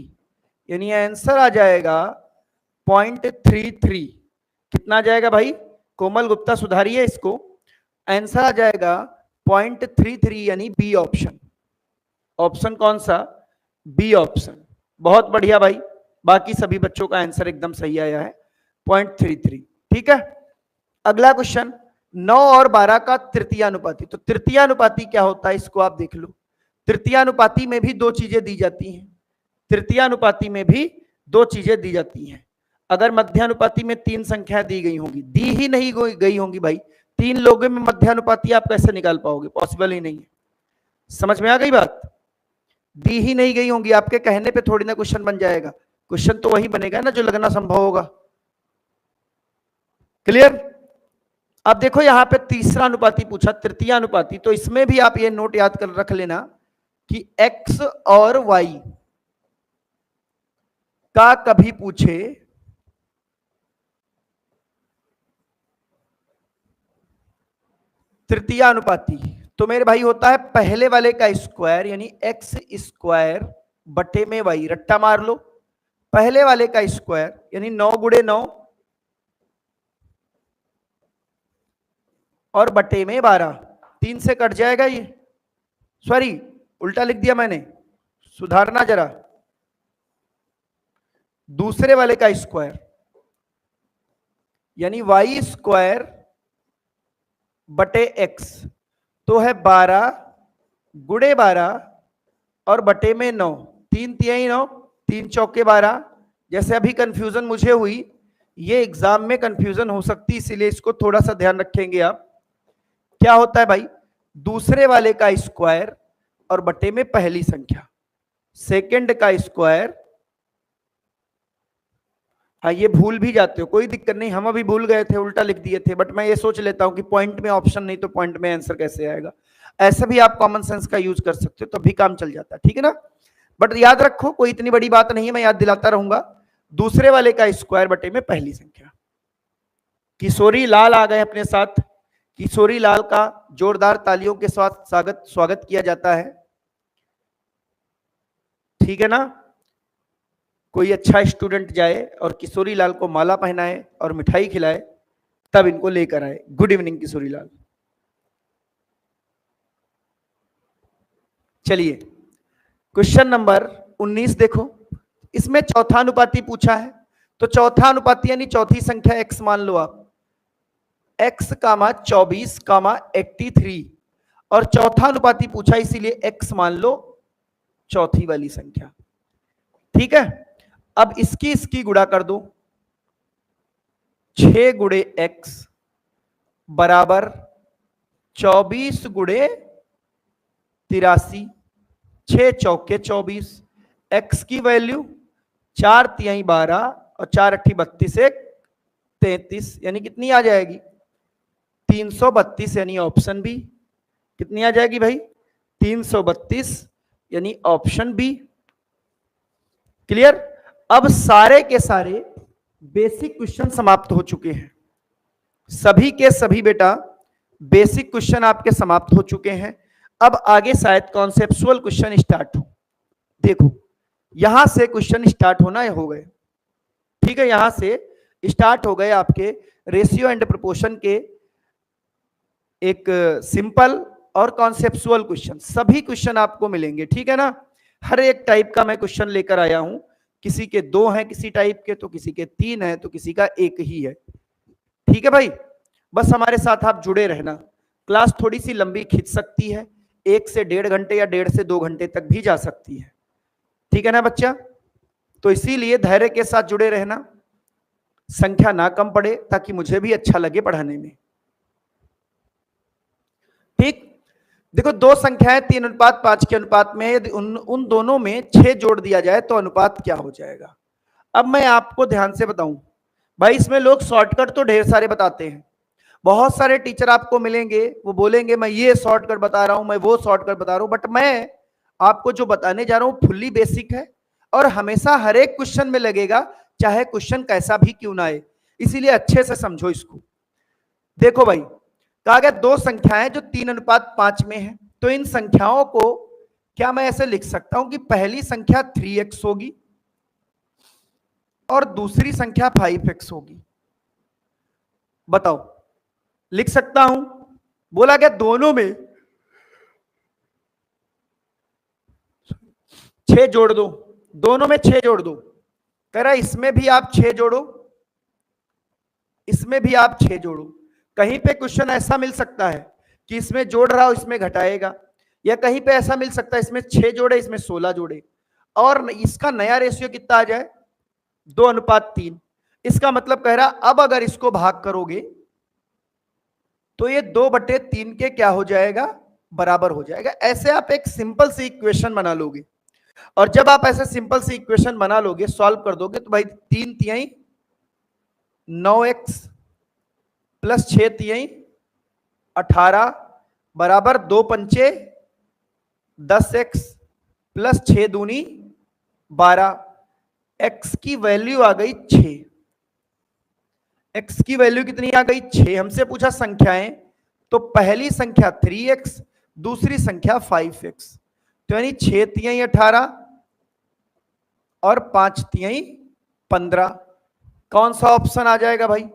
यानी आंसर आ जाएगा 0.33। कितना आ जाएगा भाई? कोमल गुप्ता सुधारिए इसको। आंसर आ जाएगा 0.33, यानी बी ऑप्शन। ऑप्शन कौन सा? B option. बहुत बढ़िया भाई, बाकी सभी बच्चों का आंसर एकदम सही आया है, 0.33। ठीक है, अगला क्वेश्चन, 9 और 12 का तृतीयानुपाती। तो तृतीयानुपाती क्या होता है इसको आप देख लो। तृतीयानुपाती में भी दो चीजें दी जाती हैं। तृतीयानुपाती में भी दो चीजें दी जाती हैं। अगर मध्यानुपाती में 3 संख्याएं दी गई होंगी, दी ही नहीं गई होंगी भाई, 3 लोगों में मध्यानुपाती आप कैसे निकाल पाओगे? पॉसिबल ही नहीं है। समझ में आ गई बात? दी ही नहीं गई होंगी, आपके कहने पे थोड़ी ना क्वेश्चन बन जाएगा। क्वेश्चन तो वही बनेगा ना जो लगना संभव होगा। क्लियर? अब देखो यहां पे तीसरा अनुपाती पूछा, तृतीयानुपाती। तो इसमें भी आप ये नोट याद कर रख लेना कि x और y का कभी पूछे तृतीयानुपाती तो मेरे भाई होता है पहले वाले का स्क्वायर, यानी x स्क्वायर बटे में y। रट्टा मार लो, पहले वाले का स्क्वायर यानी 9 गुणे 9 और बटे में 12। 3 से कट जाएगा ये, सॉरी उल्टा लिख दिया मैंने, सुधारना जरा। दूसरे वाले का स्क्वायर यानी y स्क्वायर बटे x, तो है 12 गुणे 12 और बटे में 9। 3 तिहाई 9, 3 चौके 12। जैसे अभी कंफ्यूजन मुझे हुई, ये एग्जाम में कंफ्यूजन हो सकती, इसीलिए इसको थोड़ा सा ध्यान रखेंगे आप। क्या होता है भाई? दूसरे वाले का स्क्वायर और बटे में पहली संख्या, सेकंड का स्क्वायर। हाँ ये भूल भी जाते हो, कोई दिक्कत नहीं, हम अभी भूल गए थे, उल्टा लिख दिए थे, बट मैं ये सोच लेता हूं कि पॉइंट में ऑप्शन नहीं तो पॉइंट में आंसर कैसे आएगा। ऐसे भी आप कॉमन सेंस का यूज कर सकते हो, तो भी काम चल जाता है। ठीक है ना? बट याद रखो कोई इतनी बड़ी बात नहीं है, मैं याद दिलाता रहूंगा। दूसरे वाले का स्क्वायर बटे में पहली संख्या। किशोरी लाल आ गए अपने साथ। किशोरी लाल का जोरदार तालियों के साथ स्वागत किया जाता है। ठीक है ना? कोई अच्छा स्टूडेंट जाए और किशोरी लाल को माला पहनाए और मिठाई खिलाए, तब इनको लेकर आए। Good evening Kishori Lal. चलिए क्वेश्चन नंबर 19 देखो, इसमें चौथा अनुपाती पूछा है। तो चौथा अनुपाती यानी चौथी संख्या x मान लो आप, x, 24, 83, और चौथा अनुपाती पूछा इसीलिए x मान लो चौथी वाली संख्या। ठीक है, अब इसकी गुणा कर दो। 6 गुणे x बराबर 24 गुणे 83, 6 चौके 24। x की वैल्यू 4 तिहाई 12 और 4 अट्ठी 32, 33, यानी कितनी आ जाएगी? 332, यानी ऑप्शन बी। कितनी आ जाएगी भाई? 332, यानी ऑप्शन बी। क्लियर? अब सारे के सारे बेसिक क्वेश्चन समाप्त हो चुके हैं। सभी के सभी बेटा बेसिक क्वेश्चन आपके समाप्त हो चुके हैं। अब आगे शायद कॉन्सेप्चुअल क्वेश्चन स्टार्ट हो। देखो यहां से क्वेश्चन स्टार्ट होना हो गए। ठीक है, यहां से स्टार्ट हो गए आपके रेशियो एंड प्रोपोर्शन के एक सिंपल और कॉन्सेप्चुअल क्वेश्चन। सभी क्वेश्चन आपको मिलेंगे। ठीक है ना? हर एक टाइप का मैं क्वेश्चन लेकर आया हूं। किसी के 2 हैं किसी टाइप के, तो किसी के 3 हैं, तो किसी का 1 ही है। ठीक है भाई, बस हमारे साथ आप जुड़े रहना। क्लास थोड़ी सी लंबी खिंच सकती है, 1 से 1.5 घंटे या 1.5 से 2 घंटे तक भी जा सकती है। ठीक है ना बच्चा? तो इसीलिए धैर्य के साथ जुड़े रहना, संख्या ना कम पड़े, ताकि मुझे भी अच्छा लगे पढ़ाने में। ठीक, देखो 2 संख्याएं 3:5 के अनुपात में, यदि उन दोनों में 6 जोड़ दिया जाए तो अनुपात क्या हो जाएगा? अब मैं आपको ध्यान से बताऊं भाई, इसमें लोग शॉर्टकट तो ढेर सारे बताते हैं, बहुत सारे टीचर आपको मिलेंगे, वो बोलेंगे मैं ये शॉर्टकट बता रहा हूं, मैं वो शॉर्टकट बता रहा हूं, बट मैं आपको जो बताने जा रहा हूं फुल्ली बेसिक है और हमेशा हर एक क्वेश्चन में लगेगा, चाहे क्वेश्चन कैसा भी क्यों ना आए। इसीलिए अच्छे से समझो इसको। देखो भाई, कहा गया दो संख्याएं जो 3:5 में है, तो इन संख्याओं को क्या मैं ऐसे लिख सकता हूं कि पहली संख्या 3x होगी और दूसरी संख्या 5x होगी? बताओ, लिख सकता हूं? बोला गया दोनों में 6 जोड़ दो, दोनों में 6 जोड़ दो। कह रहा इसमें भी आप 6 जोड़ो, इसमें भी आप 6 जोड़ो। कहीं पे क्वेश्चन ऐसा मिल सकता है कि इसमें जोड़ रहा हो इसमें घटाएगा, या कहीं पे ऐसा मिल सकता है इसमें 6 जोड़े इसमें 16 जोड़े, और इसका नया रेशियो कितना आ जाए? 2:3। इसका मतलब कह रहा अब अगर इसको भाग करोगे तो ये 2/3 के क्या हो जाएगा? बराबर हो जाएगा। ऐसे आप एक सिंपल सी इक्वेशन बना लोगे, और जब आप ऐसे सिंपल सी इक्वेशन बना लोगे, सॉल्व कर दोगे, तो भाई 3 तिहाई 9x प्लस 6 तिहाई 18 बराबर 2 पंचे 10x प्लस 6 दूनी 12। x की वैल्यू आ गई 6। x की वैल्यू कितनी आ गई? 6। हमसे पूछा संख्याएं, तो पहली संख्या 3x, दूसरी संख्या 5x, तो यानी 6 तिहाई 18 और 5 तिहाई 15। कौन सा ऑप्शन आ जाएगा भाई?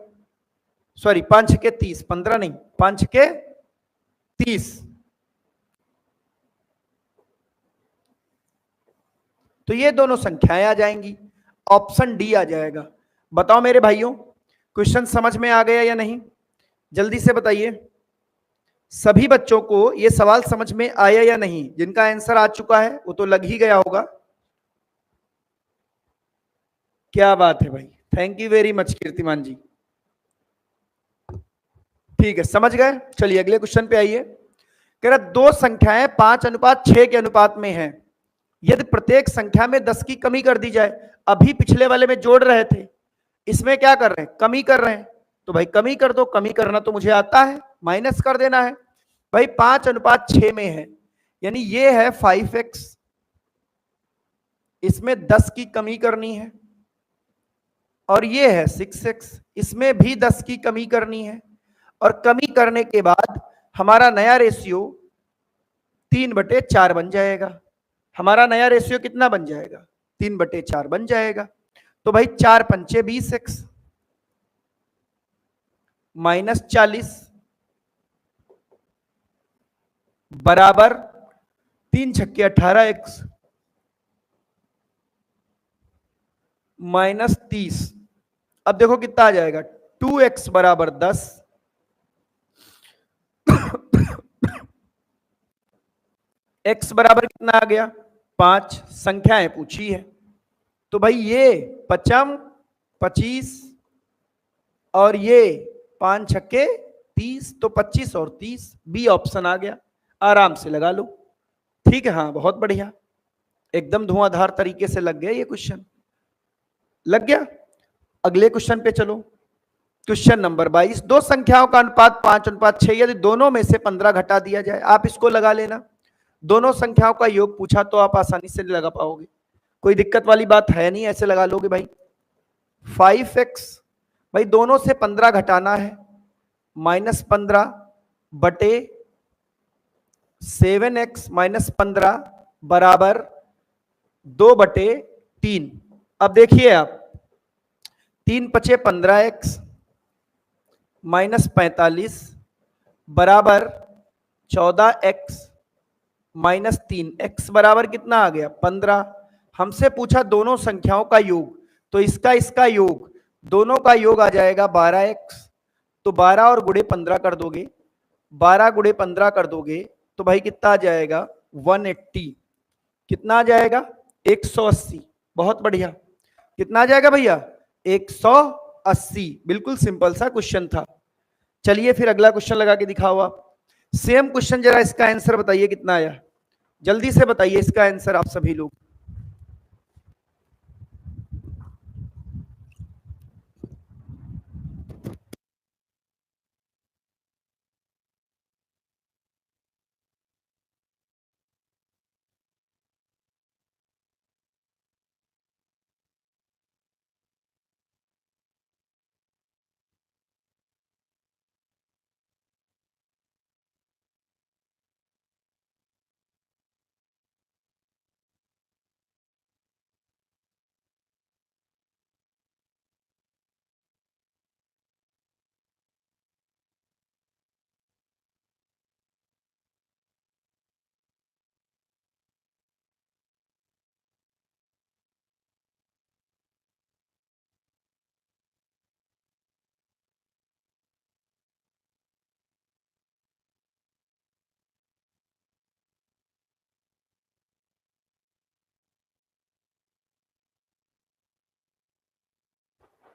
सॉरी, 5 के 30, 15 नहीं, 5 के 30। तो ये दोनों संख्याएं आ जाएंगी, ऑप्शन डी आ जाएगा। बताओ मेरे भाइयों, क्वेश्चन समझ में आ गया या नहीं? जल्दी से बताइए, सभी बच्चों को ये सवाल समझ में आया या नहीं? जिनका आंसर आ चुका है वो तो लग ही गया होगा। क्या बात है भाई, थैंक यू वेरी मच कीर्तिमान जी। ठीक है, समझ गए। चलिए अगले क्वेश्चन पे आइए। कह रहा दो संख्याएं 5:6 के अनुपात में हैं, यदि प्रत्येक संख्या में 10 की कमी कर दी जाए। अभी पिछले वाले में जोड़ रहे थे, इसमें क्या कर रहे हैं? कमी कर रहे हैं। तो भाई कमी कर दो, कमी करना तो मुझे आता है, माइनस कर देना है। भाई 5:6 में है, यानी ये है 5x, इसमें 10 की कमी करनी है, और ये है 6x, इसमें भी 10 की कमी करनी है, और कमी करने के बाद हमारा नया रेशियो 3/4 बन जाएगा। हमारा नया रेशियो कितना बन जाएगा? 3/4 बन जाएगा। तो भाई 4 पंचे 20x माइनस 40 बराबर 3 छक्के 18x माइनस 30। अब देखो कितना आ जाएगा? 2x बराबर 10, x बराबर कितना आ गया? 5। संख्याएं पूछी है, तो भाई ये 5 25 और ये 5 छक्के 30, तो 25 और 30, बी ऑप्शन आ गया। आराम से लगा लो। ठीक है, हाँ बहुत बढ़िया, एकदम धुआंधार तरीके से लग गया ये क्वेश्चन। लग गया। अगले क्वेश्चन पे चलो। क्वेश्चन नंबर 22, दो संख्याओं का अनुपात 5:6, यदि दोनों में से 15 घटा दिया जाए। आप इसको लगा लेना, दोनों संख्याओं का योग पूछा तो आप आसानी से लगा पाओगे, कोई दिक्कत वाली बात है नहीं, ऐसे लगा लोगे भाई। 5x, भाई दोनों से 15 घटाना है, -15 बटे 7x माइनस 15 बराबर 2/3। अब देखिए आप, 3 पचे 15x माइनस 45 बराबर 14x माइनस 3, x बराबर कितना आ गया? 15। हमसे पूछा दोनों संख्याओं का योग, तो इसका योग, दोनों का योग आ जाएगा 12x। तो 12 और गुणे 15 कर दोगे, 12 गुणे 15 कर दोगे, तो भाई कितना आ जाएगा? 180। कितना आ जाएगा? 180। बहुत बढ़िया। कितना आ जाएगा भैया? 180। बिल्कुल सिंपल सा क्वेश्चन था। चलिए फिर अगला क्वेश्चन लगा के दिखाओ आप। सेम क्वेश्चन, जरा इसका आंसर बताइए कितना आया, जल्दी से बताइए इसका आंसर आप सभी लोग।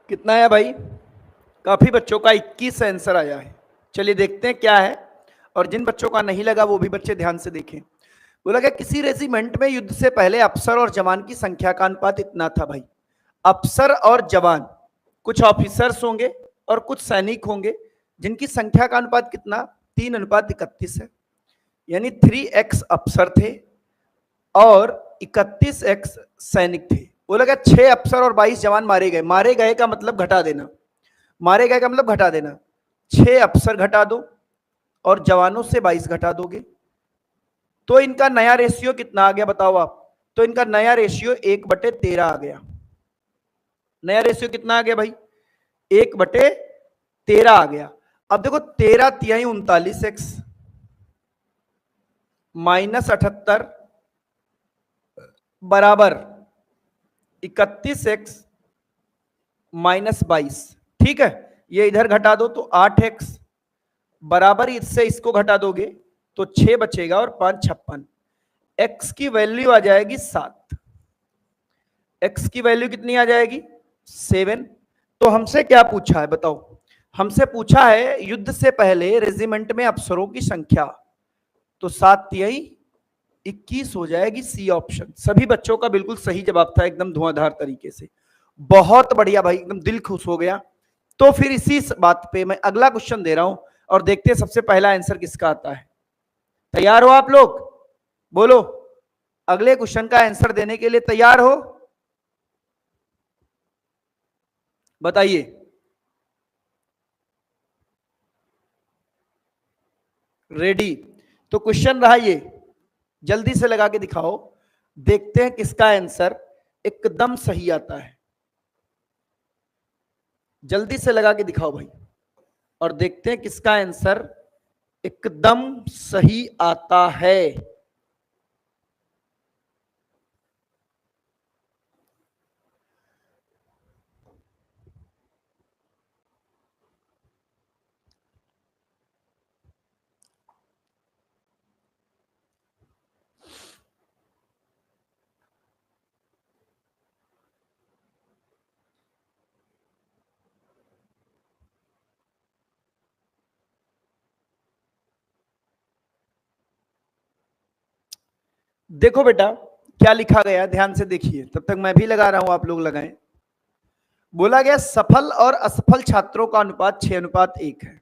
कितना है भाई? काफी बच्चों का 21 आंसर आया है। चलिए देखते हैं क्या है, और जिन बच्चों का नहीं लगा वो भी बच्चे ध्यान से देखें। बोला क्या, किसी रेजिमेंट में युद्ध से पहले अफसर और जवान की संख्या का अनुपात इतना था भाई। अफसर और जवान, कुछ ऑफिसर्स होंगे और कुछ सैनिक होंगे, जिनकी संख्या का अनुपात कितना, 3:31 है। यानी 3x अफसर थे और 31x सैनिक थे। बोला क्या, 6 अफसर और 22 जवान मारे गए। मारे गए का मतलब घटा देना, मारे गए का मतलब घटा देना। 6 अफसर घटा दो और जवानों से 22 घटा दोगे, तो इनका नया रेशियो कितना आ गया बताओ आप? तो इनका नया रेशियो 1/13 आ गया। नया रेशियो कितना आ गया भाई? 1/13 आ गया। अब देखो 13 तिहाई 39x -78 बराबर 31x -22। ठीक है, ये इधर घटा दो तो 8x बराबर, इससे इसको घटा दोगे तो 6 बचेगा और 5 56। x की वैल्यू आ जाएगी 7। x की वैल्यू कितनी आ जाएगी? 7। तो हमसे क्या पूछा है बताओ? हमसे पूछा है युद्ध से पहले रेजिमेंट में अफसरों की संख्या, तो 7 तिहाई 21 हो जाएगी, सी ऑप्शन। सभी बच्चों का बिल्कुल सही जवाब था, एकदम धुआंधार तरीके से। बहुत बढ़िया भाई, एकदम दिल खुश हो गया। तो फिर इसी बात पे मैं अगला क्वेश्चन दे रहा हूं और देखते हैं सबसे पहला आंसर किसका आता है। तैयार हो आप लोग? बोलो, अगले क्वेश्चन का आंसर देने के लिए तैयार हो? बताइए। रेडी? तो क्वेश्चन रहा ये, जल्दी से लगा के दिखाओ, देखते हैं किसका आंसर एकदम सही आता है। जल्दी से लगा के दिखाओ भाई, और देखते हैं किसका आंसर एकदम सही आता है। देखो बेटा क्या लिखा गया, ध्यान से देखिए, तब तक मैं भी लगा रहा हूं, आप लोग लगाएं। बोला गया सफल और असफल छात्रों का अनुपात 6:1 है।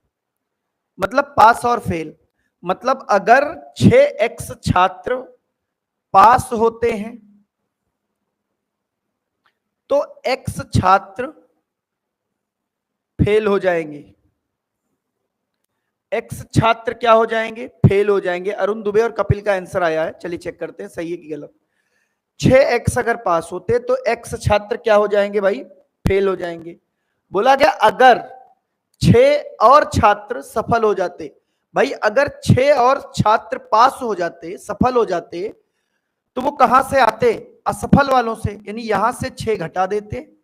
मतलब पास और फेल। मतलब अगर 6x छात्र पास होते हैं तो x छात्र फेल हो जाएंगे। x छात्र क्या हो जाएंगे? फेल हो जाएंगे। अरुण दुबे और कपिल का आंसर आया है, चलिए चेक करते हैं सही है कि गलत। 6x अगर पास होते तो x छात्र क्या हो जाएंगे भाई? फेल हो जाएंगे। बोला गया अगर 6 और छात्र सफल हो जाते, भाई अगर 6 और छात्र पास हो जाते, सफल हो जाते, तो वो कहां से आते? असफल वालों से। यानी यहां से 6 घटा देते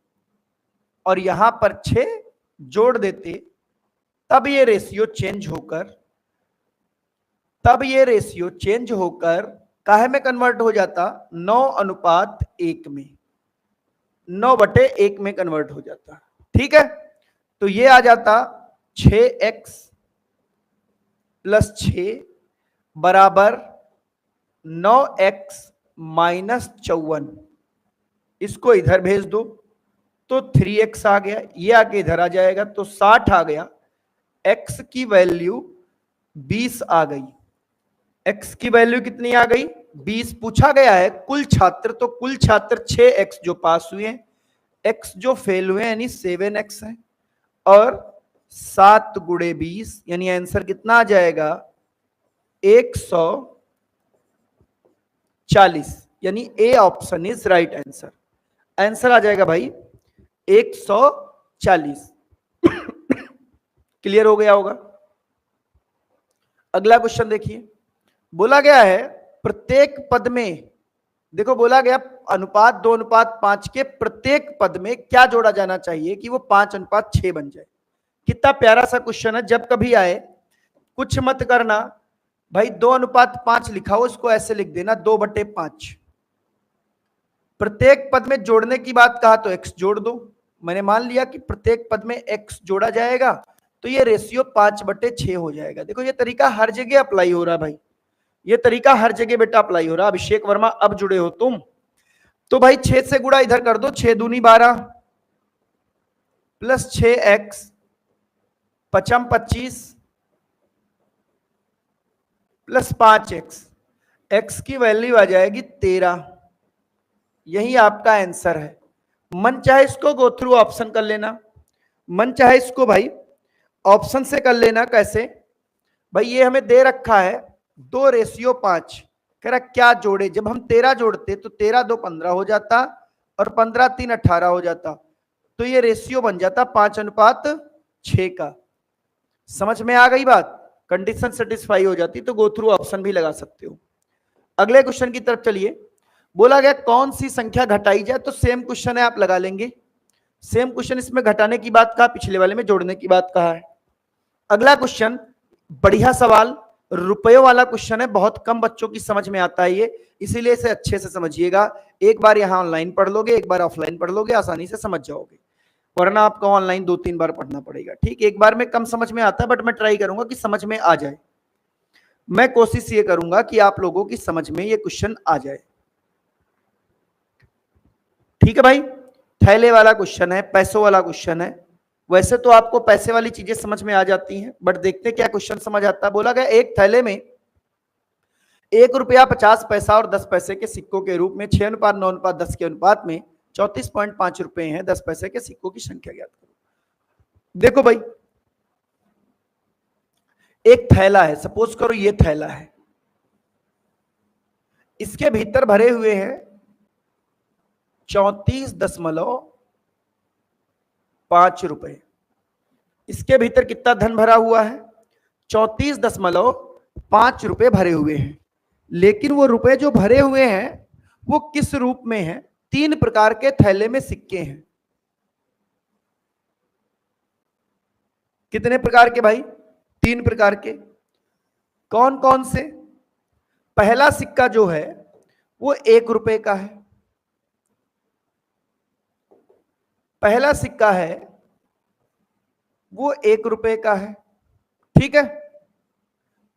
और यहां पर 6 जोड़ देते, तब ये रेशियो चेंज होकर काहे में कन्वर्ट हो जाता? 9:1 में, 9/1 में कन्वर्ट हो जाता। ठीक है, तो ये आ जाता 6x + 6 बराबर 9x - 54। इसको इधर भेज दो तो 3x आ गया, ये आके इधर आ जाएगा तो 60 आ गया। x की वैल्यू 20 आ गई। x की वैल्यू कितनी आ गई? 20। पूछा गया है कुल छात्र, तो कुल छात्र 6x जो पास हुए हैं, x जो फेल हुए यानी 7x है, और 7 × 20 यानी आंसर कितना आ जाएगा? 140। यानी A option is right answer. Answer आ जाएगा भाई 140। क्लियर हो गया होगा? अगला क्वेश्चन देखिए। बोला गया है प्रत्येक पद में, देखो बोला गया अनुपात 2:5 के प्रत्येक पद में क्या जोड़ा जाना चाहिए कि वो 5:6 बन जाए। कितना प्यारा सा क्वेश्चन है। जब कभी आए कुछ मत करना भाई, 2:5 लिखा हो इसको ऐसे लिख देना 2/5। प्रत्येक पद में जोड़ने की बात कहा तो x जोड़ दो, मैंने मान लिया कि प्रत्येक पद में x जोड़ा जाएगा, तो ये रेशियो 5/6 हो जाएगा। देखो ये तरीका हर जगह अप्लाई हो रहा है भाई, ये तरीका हर जगह बेटा अप्लाई हो रहा है। अभिषेक वर्मा अब जुड़े हो तुम, तो भाई 6 से गुणा इधर कर दो, 6 दूनी 12 plus 6x 25 plus 5x, x की वैल्यू आ जाएगी 13। यही आपका आंसर है। मन चाहे इसको गो थ्रू ऑप्शन कर लेना, मन चाहे इसको भाई ऑप्शन से कर लेना। कैसे भाई, ये हमें दे रखा है 2:5, कह रहा क्या जोड़े, जब हम 13 जोड़ते तो 13 2 15 हो जाता और 15 3 18 हो जाता, तो ये रेशियो बन जाता 5:6 का। समझ में आ गई बात, कंडीशन सेटिस्फाई हो जाती तो गो थ्रू ऑप्शन भी लगा सकते हो। अगले क्वेश्चन की तरफ चलिए। बोला गया कौन सी संख्या घटाई जाए, तो सेम क्वेश्चन है, आप लगा लेंगे। सेम क्वेश्चन, इसमें घटाने की बात कहा, पिछले वाले में जोड़ने की बात कहा है। अगला क्वेश्चन बढ़िया सवाल, रुपयों वाला क्वेश्चन है, बहुत कम बच्चों की समझ में आता है ये, इसीलिए इसे अच्छे से समझिएगा। एक बार यहां ऑनलाइन पढ़ लोगे, एक बार ऑफलाइन पढ़ लोगे, आसानी से समझ जाओगे, वरना आपको ऑनलाइन 2-3 बार पढ़ना पड़ेगा। ठीक, एक बार में कम समझ में आता है, बट मैं ट्राई करूंगा कि समझ में आ जाए। मैं कोशिश ये करूंगा कि आप लोगों की समझ में ये क्वेश्चन आ जाए। ठीक है भाई, थैले वाला क्वेश्चन है, पैसों वाला क्वेश्चन है। वैसे तो आपको पैसे वाली चीजें समझ में आ जाती हैं, बट देखते क्या क्वेश्चन समझ आता है। बोला गया एक थैले में 1 रुपया 50 पैसा और 10 पैसे के सिक्कों के रूप में 6:9:10 के अनुपात में 34.5 रुपए हैं। 10 पैसे के सिक्कों की संख्या ज्ञात करो। देखो भाई, एक थैला है, सपोज करो ये थैला है, इसके भीतर भरे हुए हैं 34.5 रुपए। इसके भीतर कितना धन भरा हुआ है, 34.5 रुपए भरे हुए हैं। लेकिन वो रुपए जो भरे हुए हैं वो किस रूप में है, 3 प्रकार के थैले में सिक्के हैं। कितने प्रकार के भाई, 3 प्रकार के। कौन कौन से, पहला सिक्का जो है वो 1 रुपए का है, पहला सिक्का है वो 1 रुपए का है। ठीक है,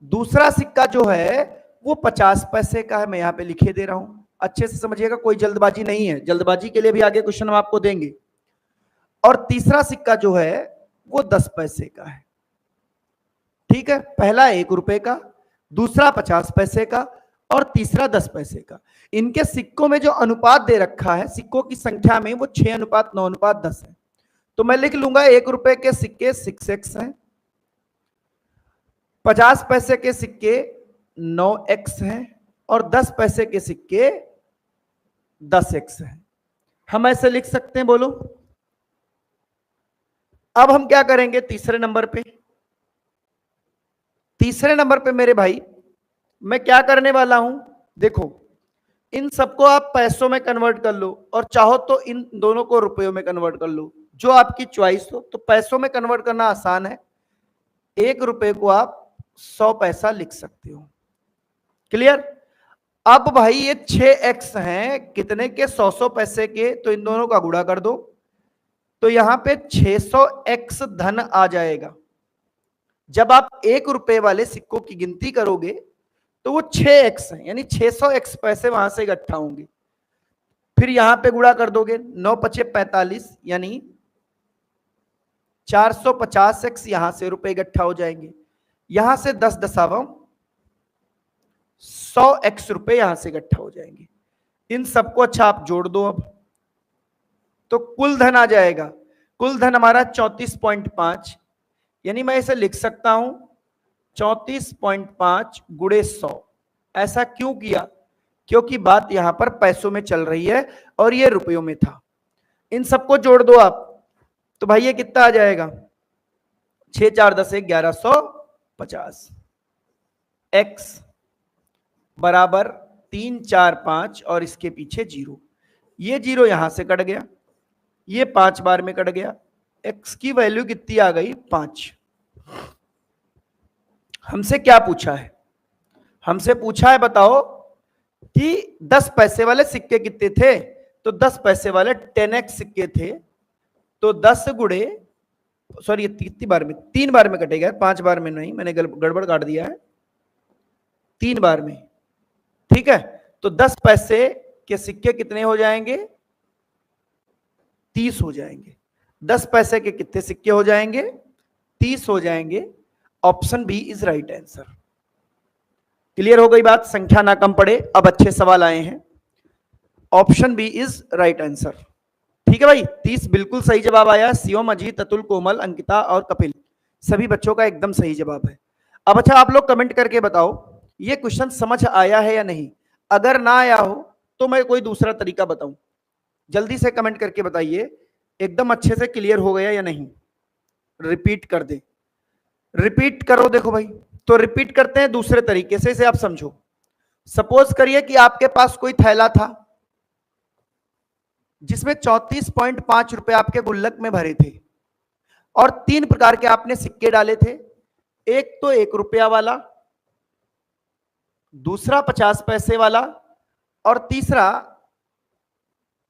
दूसरा सिक्का जो है वो 50 पैसे का है, मैं यहां पे लिखे दे रहा हूं, अच्छे से समझिएगा, कोई जल्दबाजी नहीं है, जल्दबाजी के लिए भी आगे क्वेश्चन हम आपको देंगे। और तीसरा सिक्का जो है वो 10 पैसे का है। ठीक है, पहला 1 रुपए का, दूसरा 50 पैसे का और तीसरा 10 पैसे का। इनके सिक्कों में जो अनुपात दे रखा है, सिक्कों की संख्या में, वो 6:9:10 है। तो मैं लिख लूंगा 1 रुपए के सिक्के 6x हैं, 50 पैसे के सिक्के 9x हैं और 10 पैसे के सिक्के 10x हैं। हम ऐसे लिख सकते हैं, बोलो। अब हम क्या करेंगे तीसरे नंबर पे, तीसरे नंबर पे मेरे भाई मैं क्या करने वाला हूं, देखो इन सबको आप पैसों में कन्वर्ट कर लो और चाहो तो इन दोनों को रुपयों में कन्वर्ट कर लो, जो आपकी चॉइस हो। तो पैसों में कन्वर्ट करना आसान है, 1 रुपए को आप 100 पैसा लिख सकते हो। क्लियर। अब भाई ये 6x हैं, कितने के, 100 पैसे के, तो इन दोनों का गुणा कर दो, तो यहां पे 600x धन आ जाएगा। जब आप 1 रुपए वाले सिक्कों की गिनती करोगे तो वो 6x है, यानी 600x पैसे वहां से इकट्ठा होंगे। फिर यहां पे गुणा कर दोगे, 9×5 = 45, यानी 450x यहां से रुपए इकट्ठा हो जाएंगे। यहां से 10×10 100x रुपए यहां से इकट्ठा हो जाएंगे। इन सबको अच्छा आप जोड़ दो अब, तो कुल धन आ जाएगा। कुल धन हमारा 34.5, यानी मैं इसे लिख सकता हूं 34.5 × 100। ऐसा क्यों किया, क्योंकि बात यहां पर पैसों में चल रही है और ये रुपयों में था। इन सबको जोड़ दो आप, तो भाई ये कितना आ जाएगा, 6 4 10 1150। x बराबर 3 4 5 और इसके पीछे 0, ये 0 यहां से कट गया, ये 5 बार में कट गया, x की वैल्यू कितनी आ गई, 5। हमसे क्या पूछा है, हमसे पूछा है बताओ कि 10 पैसे वाले सिक्के कितने थे, तो 10 पैसे वाले 10x सिक्के थे, तो 10 गुड़े, सॉरी कितनी बार में, 3 बार में कटेगा, 5 बार में नहीं, मैंने गड़बड़ काट दिया है, 3 बार में, ठीक है। तो 10 पैसे के सिक्के कितने हो जाएंगे, 30 हो जाएंगे। 10 पैसे के कितने सिक्के हो जाएंगे, 30 हो जाएंगे। Option B is right answer. Clear हो गई बात, संख्या ना कम पड़े। अब अच्छे सवाल आए हैं, option B is right answer, ठीक है भाई। 30 बिल्कुल सही जवाब आया। शिवम, अजीत, अतुल, कोमल, अंकिता और कपिल, सभी बच्चों का एकदम सही जवाब है। अब अच्छा, आप लोग कमेंट करके बताओ ये क्वेश्चन समझ आया है या नहीं। अगर ना आया हो तो मैं कोई दूसरा तरीका बताऊं, जल्दी से कमेंट करके बताइए एकदम अच्छे से क्लियर हो गया या नहीं। रिपीट कर दे, रिपीट करो। देखो भाई, तो रिपीट करते हैं दूसरे तरीके से, इसे आप समझो। सपोज करिए कि आपके पास कोई थैला था जिसमें 34.5 रुपए आपके गुल्लक में भरे थे और 3 प्रकार के आपने सिक्के डाले थे। एक तो 1 रुपया वाला, दूसरा 50 पैसे वाला और तीसरा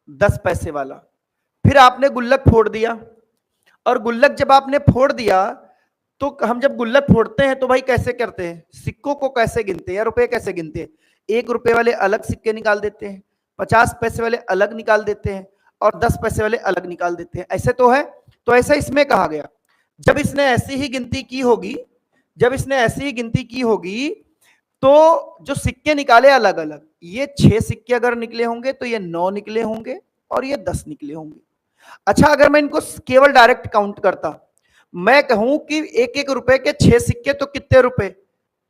10 पैसे वाला। फिर आपने गुल्लक फोड़ दिया, और गुल्लक जब आपने फोड़ दिया तो हम जब गुल्लक फोड़ते हैं तो भाई कैसे करते हैं, सिक्कों को कैसे गिनते हैं या रुपए कैसे गिनते हैं। 1 रुपए वाले अलग सिक्के निकाल देते हैं, 50 पैसे वाले अलग निकाल देते हैं और 10 पैसे वाले अलग निकाल देते हैं, ऐसे तो है। तो ऐसा इसमें कहा गया, जब इसने ऐसी ही गिनती की होगी, जब इसने ऐसी ही गिनती की होगी तो जो सिक्के निकाले अलग अलग, ये 6 सिक्के अगर निकले होंगे तो ये 9 निकले होंगे और ये 10 निकले होंगे। अच्छा, अगर मैं इनको केवल डायरेक्ट काउंट करता, मैं कहूं कि 1-1 रुपए के 6 सिक्के तो कितने रुपए,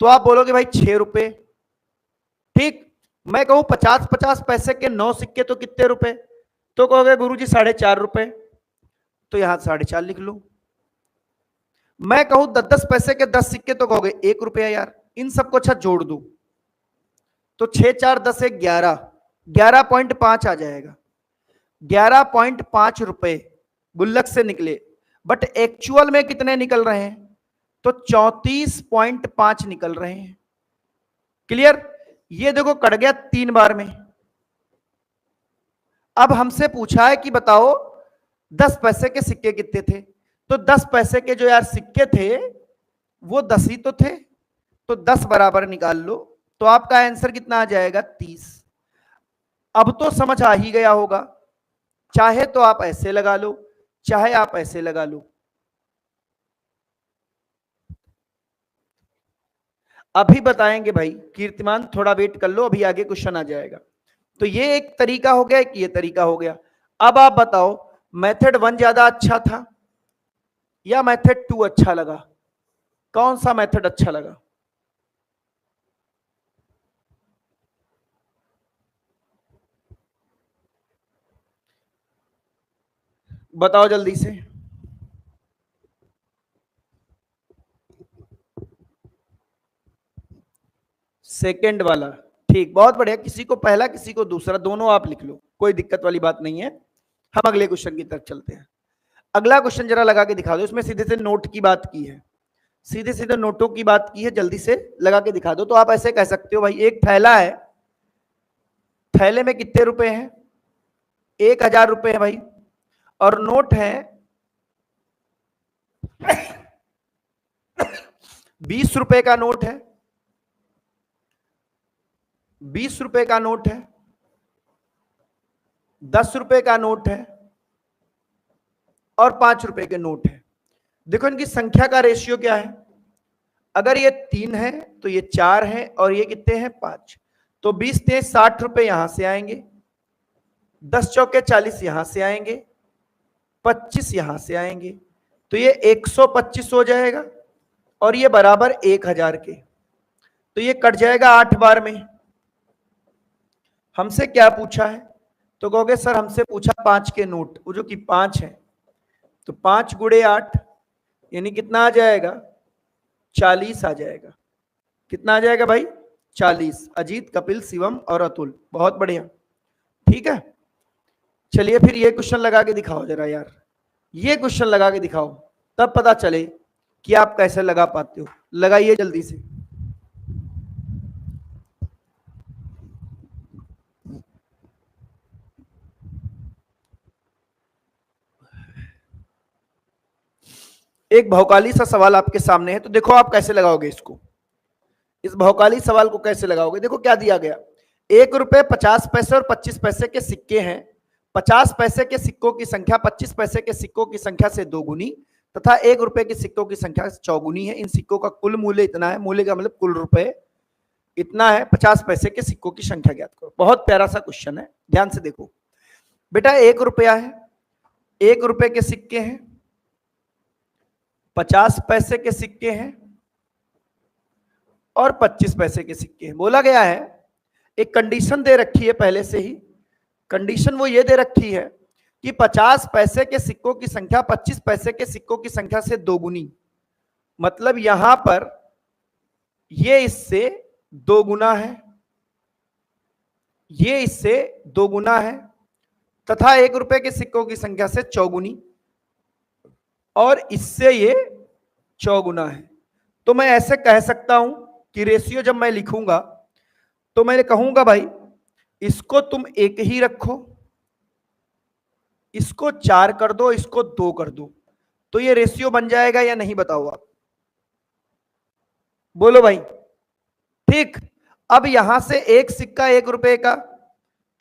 तो आप बोलोगे भाई 6 रुपए, ठीक। मैं कहूं 50-50 पैसे के 9 सिक्के तो कितने रुपए, तो कहोगे गुरुजी 4.5 रुपए, तो यहां 4.5 लिख लो। मैं कहूं 10-10 पैसे के 10 सिक्के तो कहोगे 1 रुपया यार। इन सबको अच्छा जोड़ दू तो 6 4 10 1 11, 11.5 आ जाएगा। 11.5 रुपए गुल्लक से निकले, बट एक्चुअल में कितने निकल रहे हैं, तो 34.5 निकल रहे हैं। क्लियर, ये देखो कट गया 3 बार में। अब हमसे पूछा है कि बताओ 10 पैसे के सिक्के कितने थे, तो 10 पैसे के जो यार सिक्के थे वो 10 ही तो थे, तो 10 बराबर निकाल लो, तो आपका आंसर कितना आ जाएगा, 30। अब तो समझ आ ही गया होगा, चाहे तो आप ऐसे लगा लो, चाहे आप ऐसे लगा लो। अभी बताएंगे भाई, कीर्तिमान थोड़ा वेट कर लो, अभी आगे क्वेश्चन आ जाएगा। तो ये एक तरीका हो गया कि ये तरीका हो गया। अब आप बताओ मेथड 1 ज्यादा अच्छा था या मेथड 2 अच्छा लगा, कौन सा मेथड अच्छा लगा। बताओ जल्दी से। सेकंड वाला, ठीक, बहुत बढ़िया। किसी को पहला किसी को दूसरा, दोनों आप लिख लो, कोई दिक्कत वाली बात नहीं है। हम अगले क्वेश्चन की तरफ चलते हैं। अगला क्वेश्चन जरा लगा के दिखा दो, इसमें सीधे से नोट की बात की है, सीधे सीधे नोटों की बात की है, जल्दी से लगा के दिखा दो। तो आप ऐसे कह सकते हो भाई, एक थैला है, थैले में कितने रुपए हैं, 1000 रुपए है भाई, और नोट है 20 रुपए का नोट है, 20 रुपए का नोट है, 10 रुपए का नोट है और 5 रुपए के नोट है। देखो इनकी संख्या का रेशियो क्या है, अगर ये 3 है तो ये 4 है और ये कितने हैं, 5। तो 20 तेज 60 रुपए यहां से आएंगे, 10 चौके 40 यहां से आएंगे, 25 यहां से आएंगे, तो ये 125 हो जाएगा और ये बराबर 1000 के। तो ये कट जाएगा 8 बार में। हमसे क्या पूछा है, तो कहोगे सर हमसे पूछा 5 के नोट, वो जो कि 5 है, तो 5 गुड़े 8 यानी कितना आ जाएगा, 40 आ जाएगा। कितना आ जाएगा भाई, 40। अजीत, कपिल, शिवम और अतुल, बहुत बढ़िया, ठीक है। चलिए फिर ये क्वेश्चन लगा के दिखाओ जरा यार, ये क्वेश्चन लगा के दिखाओ, तब पता चले कि आप कैसे लगा पाते हो। लगाइए जल्दी से। एक भौकाली सा सवाल आपके सामने है, तो देखो आप कैसे लगाओगे इसको। इस भौकाली सवाल को कैसे लगाओगे, देखो क्या दिया गया। 1 रुपए 50 पैसे और 25 पैसे के सिक्के हैं। 50 पैसे के सिक्कों की संख्या 25 पैसे के सिक्कों की संख्या से दोगुनी तथा 1 रुपए के सिक्कों की संख्या चौगुनी है। इन सिक्कों का कुल मूल्य इतना है, मूल्य का मतलब कुल रुपए इतना है। 50 पैसे के सिक्कों की संख्या ज्ञात करो। बहुत प्यारा सा क्वेश्चन है, ध्यान से देखो बेटा। 1 रुपया है, 1 रुपए के सिक्के हैं, 50 पैसे के सिक्के हैं और 25 पैसे के सिक्के हैं। बोला गया है, एक कंडीशन दे रखी है पहले से ही। कंडीशन वो ये दे रखी है कि 50 पैसे के सिक्कों की संख्या 25 पैसे के सिक्कों की संख्या से दोगुनी, मतलब यहां पर ये इससे दोगुना है, ये इससे दोगुना है तथा 1 रुपए के सिक्कों की संख्या से चौगुनी और इससे ये चौगुना है। तो मैं ऐसे कह सकता हूं कि रेशियो जब मैं लिखूंगा तो मैं कहूंगा भाई इसको तुम 1 ही रखो, इसको 4 कर दो, इसको 2 कर दो, तो ये रेशियो बन जाएगा या नहीं बताओ आप, बोलो भाई। ठीक, अब यहां से एक सिक्का 1 रुपए का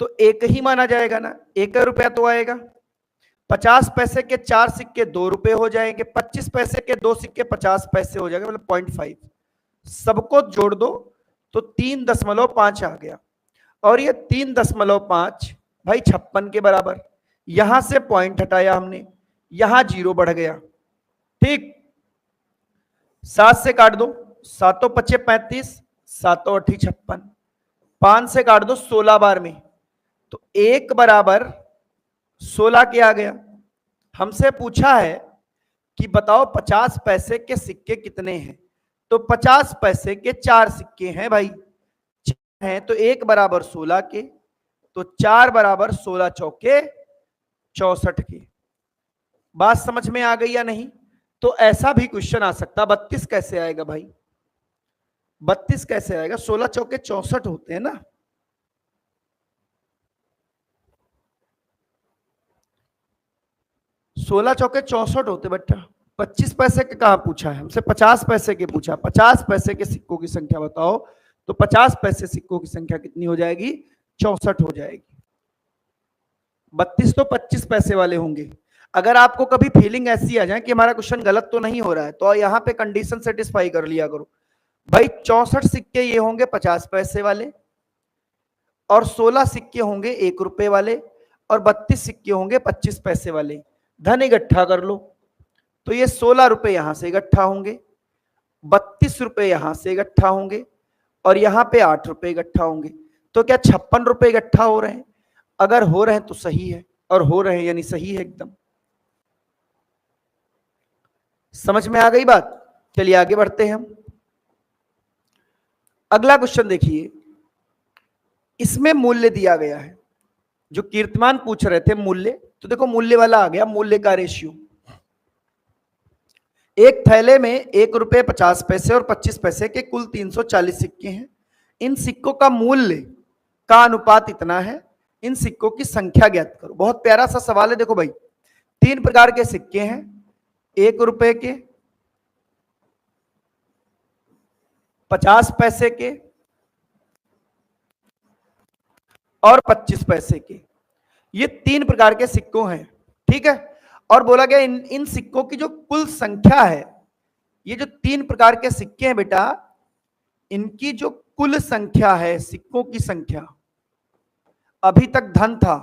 तो 1 ही माना जाएगा ना, 1 रुपया तो आएगा। 50 पैसे के 4 सिक्के 2 रुपए हो जाएंगे, 25 पैसे के 2 सिक्के 50 पैसे हो जाएगा, मतलब 0.5। सबको जोड़ दो तो 3.5 आ गया और ये 3.5 भाई 56 के बराबर। यहां से पॉइंट हटाया हमने, यहां 0 बढ़ गया। ठीक, 7 से काट दो, 7 पचे 35, 7 8 56, 5 से काट दो 16 बार में, तो 1 बराबर 16 के आ गया। हमसे पूछा है कि बताओ 50 पैसे के सिक्के कितने हैं, तो 50 पैसे के 4 सिक्के हैं भाई, हैं तो 1 बराबर 16 के, तो 4 बराबर 16 चौके 64 के। बात समझ में आ गई या नहीं? तो ऐसा भी क्वेश्चन आ सकता, 32 कैसे आएगा भाई, 32 कैसे आएगा, 16 चौके 64 होते हैं ना। सोलह चौके 64 होते बेटा। 25 पैसे के कहां पूछा है हमसे, 50 पैसे के पूछा। 50 पैसे के सिक्कों की संख्या बताओ, तो 50 पैसे सिक्कों की संख्या कितनी हो जाएगी, 64 हो जाएगी। 32 तो 25 पैसे वाले होंगे। अगर आपको कभी फीलिंग ऐसी आ जाए कि हमारा क्वेश्चन गलत तो नहीं हो रहा है, तो यहां पे कंडीशन सेटिस्फाई कर लिया करो भाई। 64 सिक्के ये होंगे 50 पैसे वाले और 16 सिक्के होंगे 1 रुपए वाले और 32 सिक्के होंगे 25 पैसे वाले। धन इकट्ठा कर लो, तो ये 16 रुपए यहां से इकट्ठा होंगे, 32 रुपए यहां से इकट्ठा होंगे और यहां पे 8 रुपए इकट्ठा होंगे। तो क्या 56 रुपए इकट्ठा हो रहे हैं? अगर हो रहे हैं तो सही है, और हो रहे हैं यानी सही है एकदम। समझ में आ गई बात? चलिए आगे बढ़ते हैं हम। अगला क्वेश्चन देखिए, इसमें मूल्य दिया गया है। जो कीर्तिमान पूछ रहे थे मूल्य, तो देखो मूल्य वाला आ गया, मूल्य का रेशियो। एक थैले में 1 रुपए 50 पैसे और 25 पैसे के कुल 340 सिक्के हैं। इन सिक्कों का मूल्य का अनुपात इतना है, इन सिक्कों की संख्या ज्ञात करो। बहुत प्यारा सा सवाल है। देखो भाई, 3 प्रकार के सिक्के हैं, 1 रुपए के, 50 पैसे के और 25 पैसे के। ये 3 प्रकार के सिक्कों हैं, ठीक है। और बोला गया इन सिक्कों की जो कुल संख्या है, ये जो 3 प्रकार के सिक्के हैं बेटा, इनकी जो कुल संख्या है, सिक्कों की संख्या, अभी तक धन था,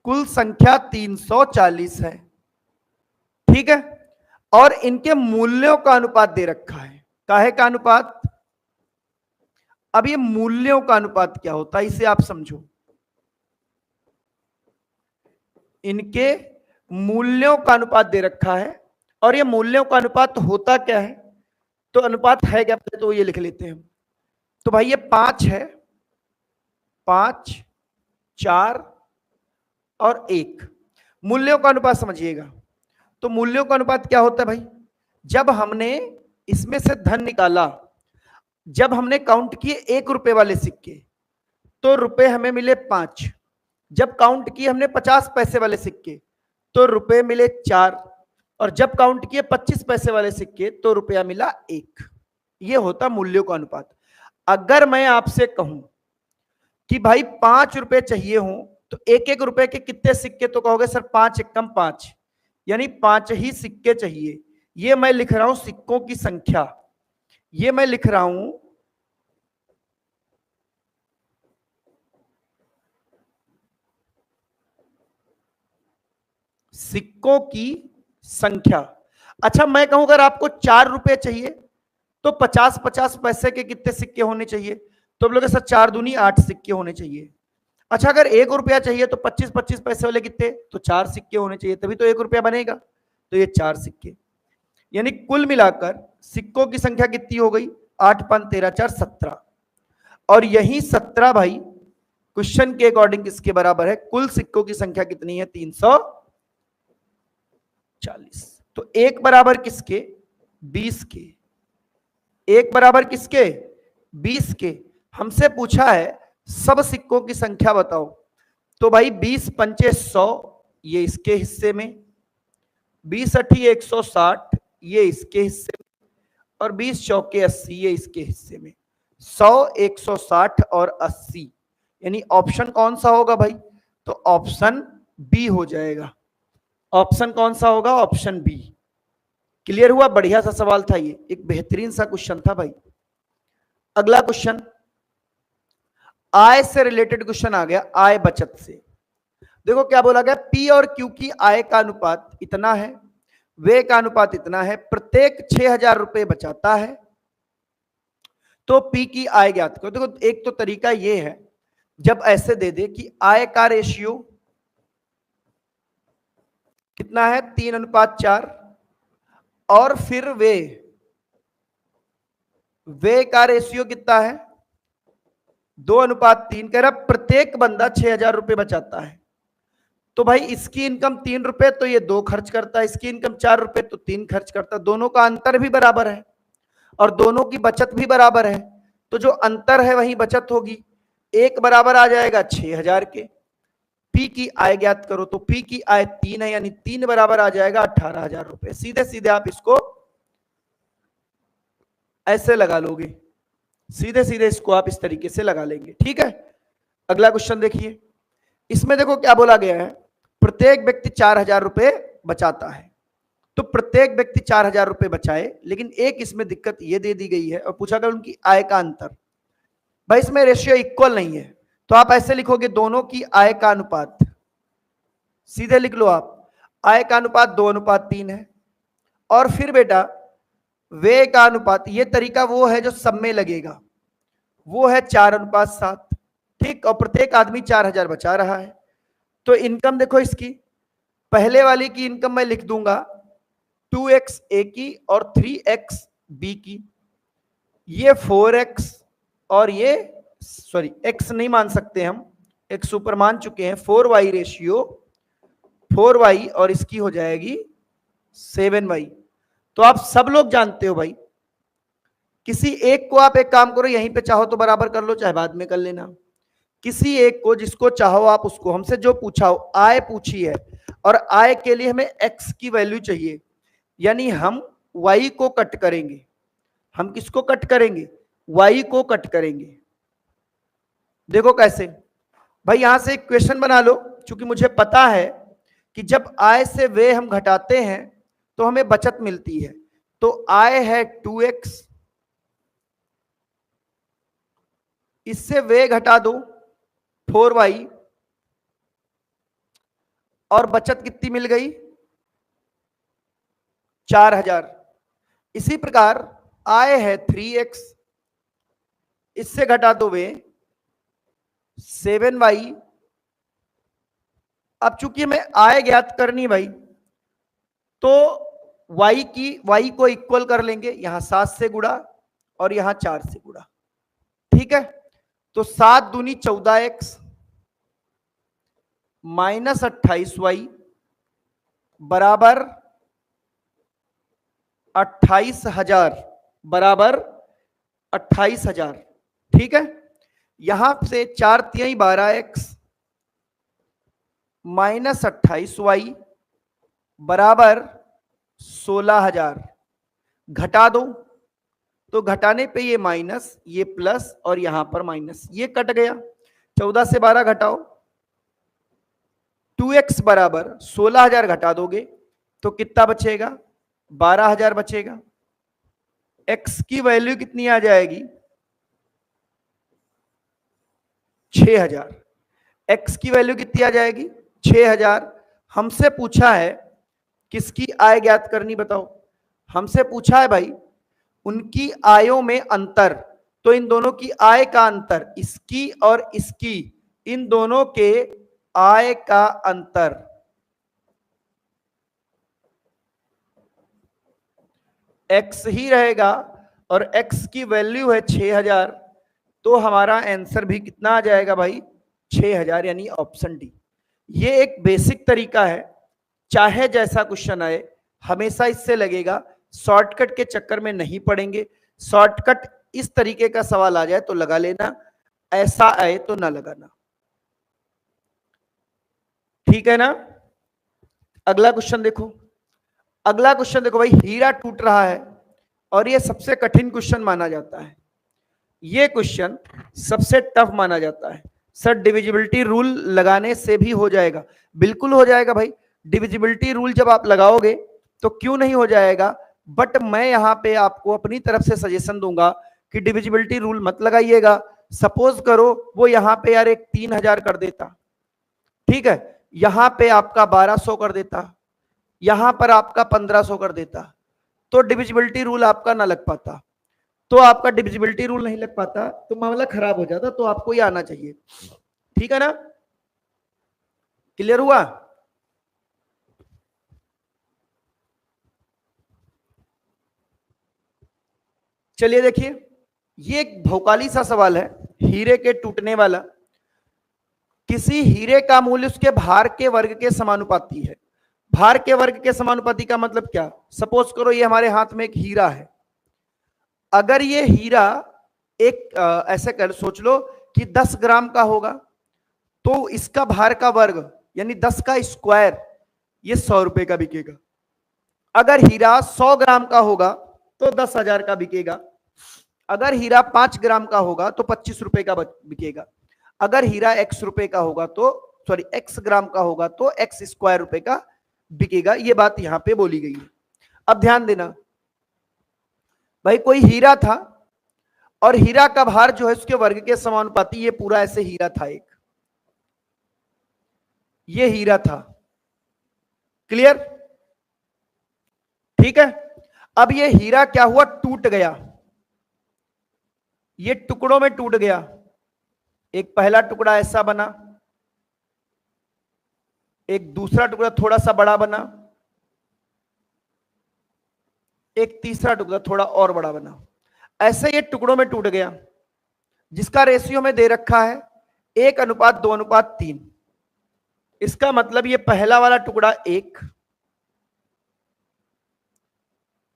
कुल संख्या 340 है, ठीक है। और इनके मूल्यों का अनुपात दे रखा है। काहे का अनुपात? अब ये मूल्यों का अनुपात क्या होता है, इसे आप समझो। इनके मूल्यों का अनुपात दे रखा है, और ये मूल्यों का अनुपात होता क्या है, तो अनुपात है क्या, पहले तो ये लिख लेते हैं। तो भाई ये 5 है, 5, 4 और 1। मूल्यों का अनुपात समझिएगा। तो मूल्यों का अनुपात क्या होता है भाई, जब हमने इसमें से धन निकाला, जब हमने काउंट किए 1 रुपए वाले सिक्के, तो रुपए हमें मिले 5। जब काउंट किए हमने 50 पैसे वाले सिक्के, तो रुपए मिले 4। और जब काउंट किए 25 पैसे वाले सिक्के तो रुपया मिला 1। ये होता मूल्यों का अनुपात। अगर मैं आपसे कहूं कि भाई 5 रुपए चाहिए हो तो 1-1 रुपए के कितने सिक्के, तो कहोगे सर 5 एकम 5, यानी 5 ही सिक्के चाहिए। ये मैं लिख रहा हूं सिक्कों की संख्या, ये मैं लिख रहा हूं सिक्कों की संख्या। अच्छा मैं कहूं अगर आपको 4 रुपए चाहिए तो 50-50 पैसे के कितने सिक्के होने चाहिए, तो बोलोगे सर 4 दूनी 8 सिक्के होने चाहिए। अच्छा अगर 1 रुपया चाहिए तो 25-25 पैसे वाले कितने, तो 4 सिक्के होने चाहिए, तभी तो 1 रुपया बनेगा। तो ये 4 सिक्के, यानी कुल मिलाकर सिक्कों की संख्या कितनी हो गई, 8 5 13 4 17। और यही 17 भाई क्वेश्चन के अकॉर्डिंग किसके बराबर है, कुल सिक्कों की संख्या कितनी है, 340। तो एक बराबर किसके, 20 के। एक बराबर किसके, 20 के। हमसे पूछा है सब सिक्कों की संख्या बताओ, तो भाई 20 पंचे 100 ये इसके हिस्से में, 20 अठी 160 ये इसके हिस्से में, और 20 चौके 80 ये इसके हिस्से में। 100 160 और 80, यानी ऑप्शन कौन सा होगा भाई, तो ऑप्शन बी हो जाएगा। ऑप्शन कौन सा होगा, ऑप्शन बी। क्लियर हुआ, बढ़िया सा सवाल था ये, एक बेहतरीन सा क्वेश्चन था भाई। अगला क्वेश्चन आय से रिलेटेड क्वेश्चन आ गया, आय बचत से। देखो क्या बोला गया, पी और क्यू की आय का अनुपात इतना है, व्यय का अनुपात इतना है, प्रत्येक 6000 रुपए बचाता है, तो पी की आय ज्ञात करो। देखो एक तो तरीका ये है, जब ऐसे दे दे कि आय का रेशियो कितना है 3:4, और फिर वे का रेशियो कितना है 2:3, कह रहा प्रत्येक बंदा 6000 रुपए बचाता है, तो भाई इसकी इनकम 3 रुपए तो ये 2 खर्च करता है, इसकी इनकम 4 रुपए तो 3 खर्च करता है, दोनों का अंतर भी बराबर है और दोनों की बचत भी बराबर है, तो जो अंतर है वही बचत होगी। एक बराबर आ जाएगा 6000 के। पी की आय ज्ञात करो, तो पी की आय 3 है, यानी 3 बराबर आ जाएगा 18,000 रुपए। सीधे सीधे आप इसको ऐसे लगा लोगे, सीधे सीधे इसको आप इस तरीके से लगा लेंगे, ठीक है। अगला क्वेश्चन देखिए, इसमें देखो क्या बोला गया है, प्रत्येक व्यक्ति 4000 रुपए बचाता है, तो प्रत्येक व्यक्ति 4000 रुपए बचाए, लेकिन एक इसमें दिक्कत ये दे दी गई है और पूछा गया उनकी आय का अंतर। भाई इसमें रेशियो इक्वल नहीं है, तो आप ऐसे लिखोगे दोनों की आय का अनुपात, सीधे लिख लो आप, आय का अनुपात 2:3 है, और फिर बेटा व्यय का अनुपात, ये तरीका वो है जो सब में लगेगा, वो है 4:7, ठीक। और प्रत्येक आदमी 4000 बचा रहा है, तो इनकम देखो इसकी, पहले वाली की इनकम मैं लिख दूंगा 2x ए की और 3x बी की, ये 4x और ये सॉरी x नहीं मान सकते हम, x ऊपर मान चुके हैं, 4y रेशियो 4y और इसकी हो जाएगी 7y। तो आप सब लोग जानते हो भाई, किसी एक को आप एक काम करो, यहीं पे चाहो तो बराबर कर लो, चाहे बाद में कर लेना, किसी एक को जिसको चाहो आप उसको, हमसे जो पूछा हो, आय पूछी है और आय के लिए हमें x की वैल्यू चाहिए, यानी हम y को कट करेंगे। हम किसको कट करेंगे, y को कट करेंगे। देखो कैसे, भाई यहां से एक क्वेश्चन बना लो, क्योंकि मुझे पता है कि जब आय से व्यय हम घटाते हैं तो हमें बचत मिलती है, तो आय है 2x, इससे व्यय घटा दो 4y, और बचत कितनी मिल गई 4000। इसी प्रकार आय है 3x, इससे घटा दो वे 7y। अब चूंकि हमें आय ज्ञात करनी भाई, तो y को इक्वल कर लेंगे, यहां 7 से गुड़ा और यहां 4 से गुड़ा, ठीक है। तो 7 दूनी 14x माइनस 28y बराबर 28,000, बराबर 28,000, ठीक है। यहां से 4 तिहाई 12x माइनस 28y बराबर 16,000 घटा दो तो घटाने पे ये माइनस, ये प्लस और यहां पर माइनस, ये कट गया। 14 से 12 घटाओ, 2x बराबर 16,000 घटा दोगे तो कितना बचेगा? 12,000 बचेगा। x की वैल्यू कितनी आ जाएगी? 6,000। x की वैल्यू कितनी आ जाएगी? 6,000। हमसे पूछा है किसकी आय ज्ञात करनी, बताओ। हमसे पूछा है भाई उनकी आयों में अंतर, तो इन दोनों की आय का अंतर, इसकी और इसकी, इन दोनों के आय का अंतर। x ही रहेगा और x की वैल्यू है 6,000, तो हमारा आंसर भी कितना आ जाएगा भाई? 6,000, यानी ऑप्शन डी। ये एक बेसिक तरीका है, चाहे जैसा क्वेश्चन आए हमेशा इससे लगेगा। शॉर्टकट के चक्कर में नहीं पड़ेंगे। शॉर्टकट इस तरीके का सवाल आ जाए तो लगा लेना, ऐसा आए तो ना लगाना, ठीक है ना। अगला क्वेश्चन देखो। अगला क्वेश्चन देखो भाई, हीरा टूट रहा है और ये सबसे कठिन क्वेश्चन माना जाता है। ये क्वेश्चन सबसे टफ माना जाता है। सर डिविजिबिलिटी रूल लगाने से भी हो जाएगा? बिल्कुल हो जाएगा भाई। डिविजिबिलिटी रूल जब आप लगाओगे तो क्यों नहीं हो जाएगा, बट मैं यहां पे आपको अपनी तरफ से सजेशन दूंगा कि डिविजिबिलिटी रूल मत लगाइएगा। सपोज करो वो यहां पे यार एक 3,000 कर देता, ठीक है, यहां पे आपका 1,200 कर देता, यहां पर आपका 1,500 कर देता, तो डिविजिबिलिटी रूल आपका ना लग पाता। तो आपका डिविजिबिलिटी रूल नहीं लग पाता तो मामला खराब हो जाता, तो आपको ये आना चाहिए, ठीक है ना। क्लियर हुआ? चलिए देखिए, ये एक भौकाली सा सवाल है, हीरे के टूटने वाला। किसी हीरे का मूल्य उसके भार के वर्ग के समानुपाती है। भार के वर्ग के समानुपाती का मतलब क्या? सपोज करो ये हमारे हाथ में एक हीरा है। अगर ये हीरा एक ऐसे कर सोच लो कि 10 ग्राम का होगा, तो इसका भार का वर्ग यानी 10 का स्क्वायर, ये 100 रुपए का बिकेगा। अगर हीरा 100 ग्राम का होगा तो 10,000 का बिकेगा। अगर हीरा 5 ग्राम का होगा तो 25 रुपए का बिकेगा। अगर हीरा x रुपए का होगा तो x ग्राम का होगा तो x स्क्वायर रुपए का बिकेगा। ये बात यहां पे बोली गई है। अब ध्यान देना भाई, कोई हीरा था और हीरा का भार जो है उसके वर्ग के समानुपाती, ये पूरा ऐसे हीरा था एक, ये हीरा था। क्लियर? ठीक है। अब ये हीरा क्या हुआ? टूट गया, ये टुकड़ों में टूट गया। एक पहला टुकड़ा ऐसा बना, एक दूसरा टुकड़ा थोड़ा सा बड़ा बना, एक तीसरा टुकड़ा थोड़ा और बड़ा बना। ऐसे ये टुकड़ों में टूट गया, जिसका रेशियो में दे रखा है 1:2:3। इसका मतलब ये पहला वाला टुकड़ा 1,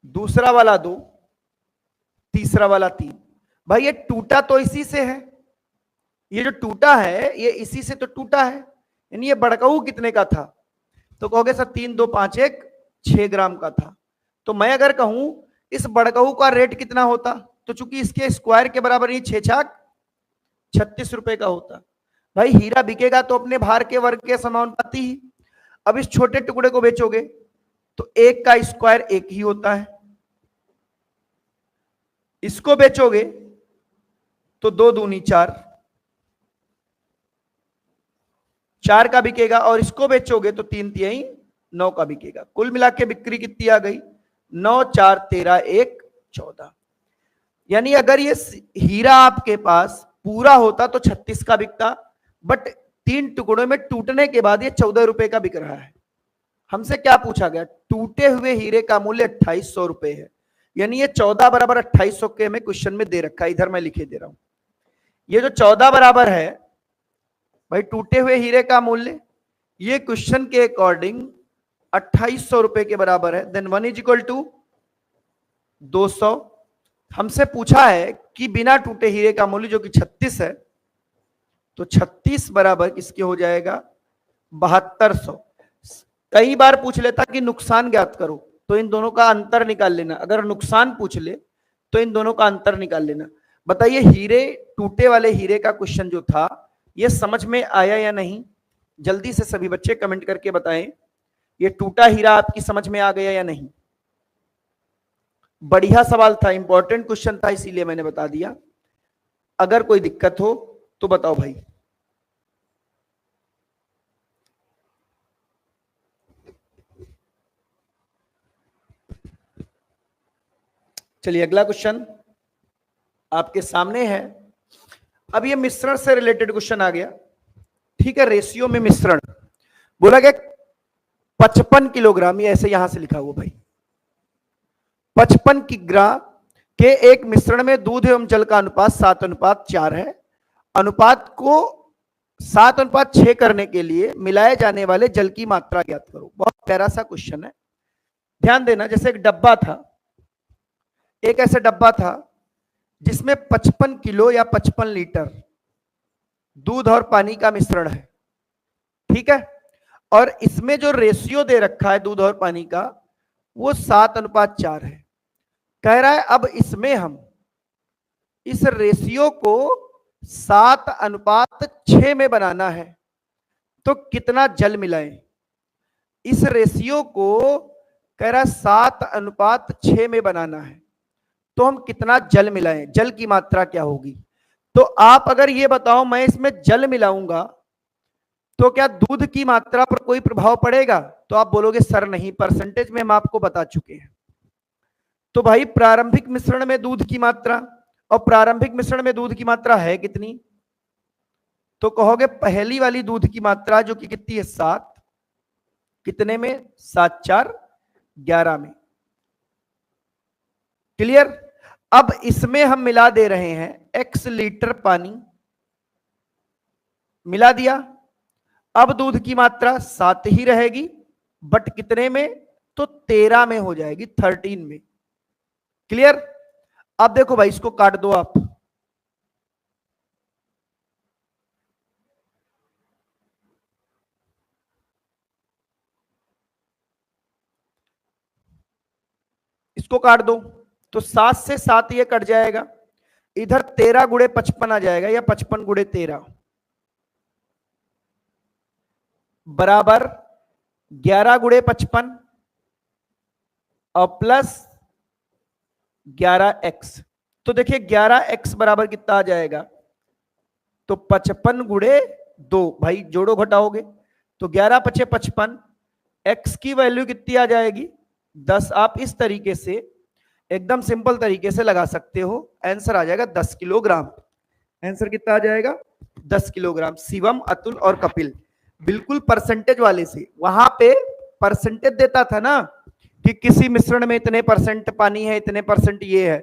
दूसरा वाला 2, तीसरा वाला 3। भाई ये टूटा तो इसी से है, ये जो टूटा है ये इसी से तो टूटा है, यानी ये बड़काऊ कितने का था? तो कहोगे सर 3, 2, 5, 1, 6 ग्राम का था। तो मैं अगर कहूं इस बड़काऊ का रेट कितना होता, तो चूंकि इसके स्क्वायर के बराबर ये 6×6 36 रुपए का होता। भाई हीरा बिकेगा तो अपने भार के वर्ग के समानुपाती ही। अब इस छोटे टुकड़े को बेचोगे तो 1 का स्क्वायर 1 ही होता है, इसको बेचोगे तो 2 दूनी 4, 4 का बिकेगा, और इसको बेचोगे तो 3 तिहाई 9 का बिकेगा। कुल मिला के बिक्री कितनी आ गई? 9, 4, 13, 1, 14। यानी अगर ये हीरा आपके पास पूरा होता तो 36 का बिकता, बट 3 टुकड़ों में टूटने के बाद ये 14 रुपए का बिक रहा है। हमसे क्या पूछा गया? टूटे हुए हीरे का मूल्य 2800 रुपए है, यानी ये 14 बराबर 2800 के हमें क्वेश्चन में दे रखा है। इधर मैं लिखे दे रहा हूं, ये जो 14 बराबर है भाई टूटे हुए हीरे का मूल्य, ये क्वेश्चन के अकॉर्डिंग 2800 रुपए के बराबर है। देन 1 = 200। हमसे पूछा है कि बिना टूटे हीरे का मूल्य जो कि 36 है, तो 36 बराबर किसके हो जाएगा? 7200। कई बार पूछ लेता कि नुकसान ज्ञात करो, तो इन दोनों का अंतर निकाल लेना। अगर नुकसान पूछ ले तो इन दोनों का अंतर निकाल लेना। बताइए हीरे, टूटे वाले हीरे का क्वेश्चन जो था, ये समझ में आया या नहीं? जल्दी से सभी बच्चे कमेंट करके बताएं, ये टूटा हीरा आपकी समझ में आ गया या नहीं? बढ़िया सवाल था, इंपॉर्टेंट क्वेश्चन था, इसीलिए मैंने बता दिया। अगर कोई दिक्कत हो तो बताओ भाई। चलिए अगला क्वेश्चन आपके सामने है। अब ये मिश्रण से रिलेटेड क्वेश्चन आ गया, ठीक है। रेशियो में मिश्रण बोला गया 55 किलोग्राम, ये ऐसे यहां से लिखा हुआ भाई, 55 किग्रा के एक मिश्रण में दूध एवं जल का अनुपात 7:4 है। अनुपात को 7:6 करने के लिए मिलाए जाने वाले जल की मात्रा ज्ञात करो। बहुत प्यारा सा क्वेश्चन है, ध्यान देना। जैसे एक डब्बा था, एक ऐसा डब्बा था जिसमें 55 किलो या 55 लीटर दूध और पानी का मिश्रण है, ठीक है। और इसमें जो रेशियो दे रखा है दूध और पानी का, वो 7:4 है। कह रहा है अब इसमें हम इस रेशियो को 7:6 में बनाना है, तो कितना जल मिलाएं? इस रेशियो को कह रहा है 7:6 में बनाना है, तो हम कितना जल मिलाएं? जल की मात्रा क्या होगी? तो आप अगर ये बताओ मैं इसमें जल मिलाऊंगा तो क्या दूध की मात्रा पर कोई प्रभाव पड़ेगा? तो आप बोलोगे सर नहीं, परसेंटेज में हम आपको बता चुके हैं। तो भाई प्रारंभिक मिश्रण में दूध की मात्रा, और प्रारंभिक मिश्रण में दूध की मात्रा है कितनी? तो कहोगे पहली वाली दूध की मात्रा जो कि कितनी है 7, कितने में? 7 4 11 में। क्लियर? अब इसमें हम मिला दे रहे हैं x लीटर पानी, मिला दिया। अब दूध की मात्रा 7 ही रहेगी, बट कितने में? तो 13 में हो जाएगी, 13 में। क्लियर? अब देखो भाई, इसको काट दो आप। इसको काट दो तो 7 से 7 ये कट जाएगा, इधर 13 गुणे 55 आ जाएगा, या 55 गुणे 13 बराबर 11 गुणे 55 और प्लस 11x। तो देखिए 11x बराबर कितना आ जाएगा? तो 55 गुणे 2, भाई जोड़ो घटाओगे तो 11 पचे 55, x की वैल्यू कितनी आ जाएगी? 10। आप इस तरीके से एकदम सिंपल तरीके से लगा सकते हो, आंसर आ जाएगा 10 किलोग्राम। आंसर कितना आ जाएगा? 10 किलोग्राम। शिवम, अतुल और कपिल बिल्कुल परसेंटेज वाले से, वहां पे परसेंटेज देता था ना कि किसी मिश्रण में इतने परसेंट पानी है, इतने परसेंट ये है,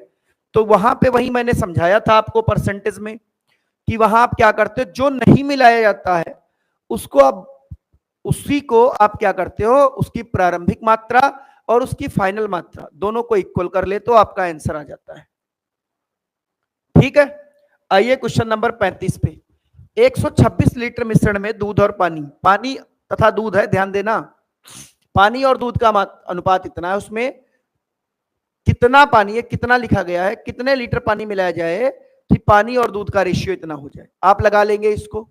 तो वहां पे वही मैंने समझाया था आपको परसेंटेज में कि वहां आप क्या करते हो, जो नहीं मिलाया जाता है उसको आप, उसी को आप क्या करते हो, उसकी प्रारंभिक मात्रा और उसकी फाइनल मात्रा दोनों को इक्वल कर ले तो आपका आंसर आ जाता है। ठीक है, आइए क्वेश्चन नंबर 35 पे। 126 लीटर मिश्रण में दूध और पानी, पानी तथा दूध है, ध्यान देना। पानी और दूध का अनुपात इतना है, उसमें कितना पानी है, कितना लिखा गया है, कितने लीटर पानी मिलाया जाए कि पानी और दूध का रेशियो इतना हो जाए। आप लगा लेंगे इसको,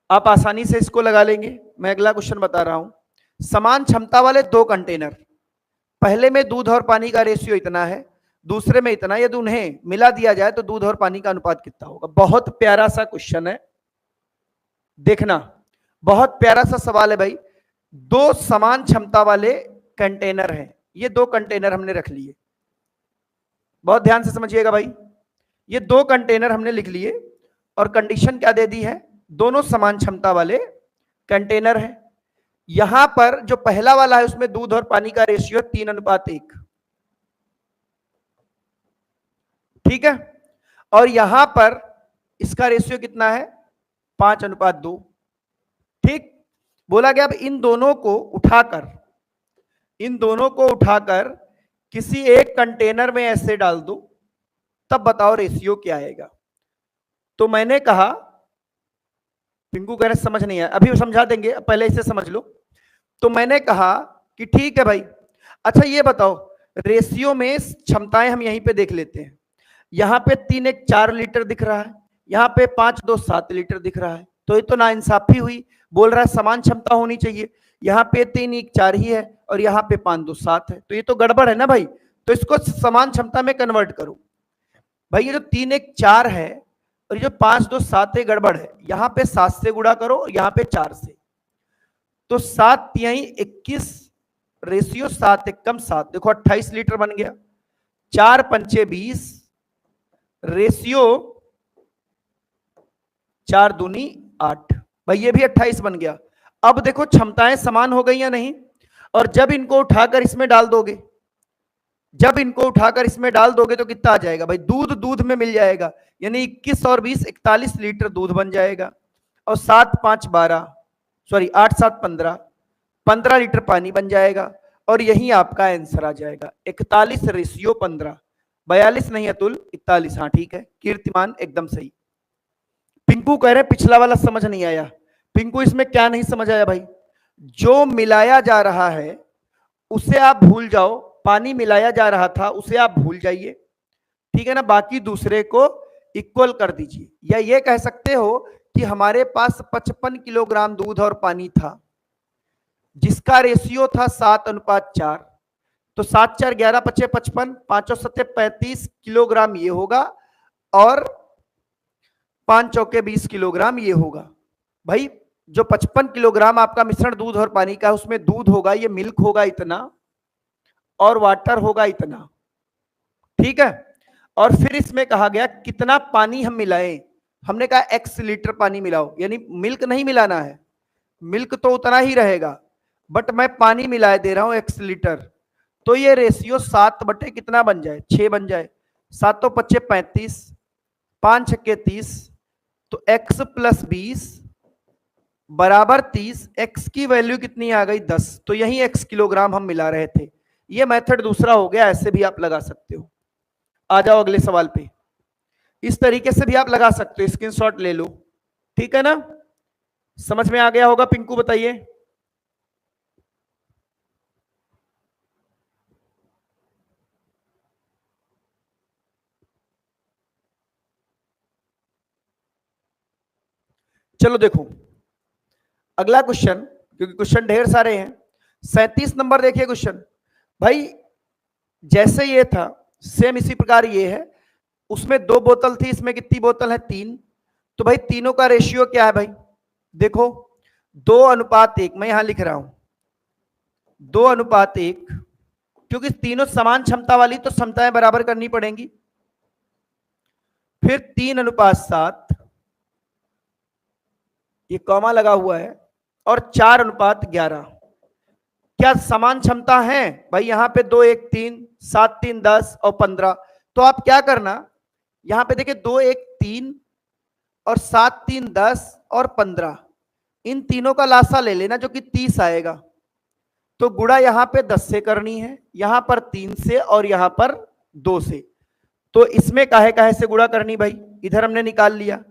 आप आसानी से इसको लगा लेंगे। मैं अगला क्वेश्चन बता रहा हूं। समान क्षमता वाले 2 कंटेनर, पहले में दूध और पानी का रेशियो इतना है, दूसरे में इतना, यदि उन्हें मिला दिया जाए तो दूध और पानी का अनुपात कितना होगा? बहुत प्यारा सा क्वेश्चन है, देखना बहुत प्यारा सा सवाल है भाई। 2 समान क्षमता वाले कंटेनर हैं, ये 2 कंटेनर हमने रख लिए, बहुत ध्यान से समझिएगा भाई। ये 2 कंटेनर हमने लिख लिए और कंडीशन क्या दे दी है? दोनों समान क्षमता वाले कंटेनर हैं। यहां पर जो पहला वाला है उसमें दूध और पानी का रेशियो 3:1, ठीक है। और यहां पर इसका रेशियो कितना है? 5:2, ठीक। बोला गया अब इन दोनों को उठाकर किसी एक कंटेनर में ऐसे डाल दो, तब बताओ रेशियो क्या आएगा। तो मैंने कहा, पिंकू कह रहे समझ नहीं आया, अभी समझा देंगे, पहले इसे समझ लो। तो मैंने कहा कि ठीक है भाई, अच्छा ये बताओ, रेशियो में क्षमताएं हम यहीं पे देख लेते हैं। यहाँ पे 3 1 4 लीटर दिख रहा है, यहाँ पे 5 2 7 लीटर दिख रहा है, तो ये तो नाइंसाफी हुई। बोल रहा है समान क्षमता होनी चाहिए। यहाँ पे 3 1 4 ही है और यहाँ पे 5 2 7 है, तो ये तो गड़बड़ है ना भाई। तो इसको समान क्षमता में कन्वर्ट करो। भाई ये जो 3 1 4 है और ये जो 5 2 7 है, गड़बड़ है। यहाँ पे 7 से गुणा करो, यहाँ पे 4 से, तो 7 3 21, रेशियो 7 1 7, देखो 28 लीटर बन गया। 4 5 20, रेशियो 4 दूनी 8, भाई ये भी 28 बन गया। अब देखो क्षमताएं समान हो गई या नहीं। और जब इनको उठाकर इसमें डाल दोगे, जब इनको उठाकर इसमें डाल दोगे तो कितना आ जाएगा भाई, दूध दूध में मिल जाएगा, यानी 21 और 20 41 लीटर दूध बन जाएगा। और 7 5 12, सॉरी 8 7 15, 15 लीटर पानी बन जाएगा। और यही आपका आंसर आ जाएगा 41 रेशियो 15। 42 नहीं अतुल, 41, हाँ ठीक है कीर्तिमान एकदम सही। पिंकू कह रहे पिछला वाला समझ नहीं आया। पिंकू इसमें क्या नहीं समझ आया भाई, जो मिलाया जा रहा है उसे आप भूल जाओ, पानी मिलाया जा रहा था उसे आप भूल जाइए, ठीक है ना, बाकी दूसरे को इक्वल कर दीजिए। या ये कह सकते हो कि हमारे पास 55 किलोग्राम दूध और पानी था जिसका रेशियो था 7 अनुपात 4, तो 7 4 11 5 55, 5 और 7 35 किलोग्राम ये होगा, और 5 चौके 20 किलोग्राम ये होगा। भाई जो 55 किलोग्राम आपका मिश्रण दूध और पानी का, उसमें दूध होगा, ये मिल्क होगा इतना, और वाटर होगा इतना, ठीक है। और फिर इसमें कहा गया कितना पानी हम मिलाएं, हमने कहा x लीटर पानी मिलाओ, यानी मिल्क नहीं मिलाना है, मिल्क तो उतना ही रहेगा, बट मैं पानी मिला दे रहा हूं x लीटर। तो ये रेशियो 7 बटे कितना बन जाए, 6 बन जाए। 7 5 35, 5 6 30, तो x प्लस 20 बराबर 30। x की वैल्यू कितनी आ गई, 10, तो यही x किलोग्राम हम मिला रहे थे। ये मेथड दूसरा हो गया, ऐसे भी आप लगा सकते हो। आ जाओ अगले सवाल पे। इस तरीके से भी आप लगा सकते हो, स्क्रीनशॉट ले लो, ठीक है ना। समझ में आ गया होगा पिंकू, बताइए। चलो देखो अगला क्वेश्चन, क्योंकि क्वेश्चन ढेर सारे हैं। 37 नंबर देखिए क्वेश्चन। भाई जैसे ये था सेम इसी प्रकार ये है, उसमें 2 बोतल थी, इसमें कितनी बोतल है, 3। तो भाई तीनों का रेशियो क्या है भाई, देखो 2 अनुपात 1, मैं यहां लिख रहा हूं 2 अनुपात 1, क्योंकि तीनों समान क्षमता वाली तो क्षमताएं बराबर करनी पड़ेंगी। फिर 3 अनुपात 7, ये कॉमा लगा हुआ है, और 4 अनुपात 11। क्या समान क्षमता है भाई, यहां पे 2 1 3, 7 3 10 और 15। तो आप क्या करना, यहां पे देखिए 2 1 3 और 7 3 10 और 15, इन तीनों का लासा ले लेना जो कि 30 आएगा। तो गुणा यहां पे 10 से करनी है, यहां पर 3 से और यहां पर 2 से। तो इसमें काहे काहे से गुणा करनी भाई, इधर हमने निकाल लिया,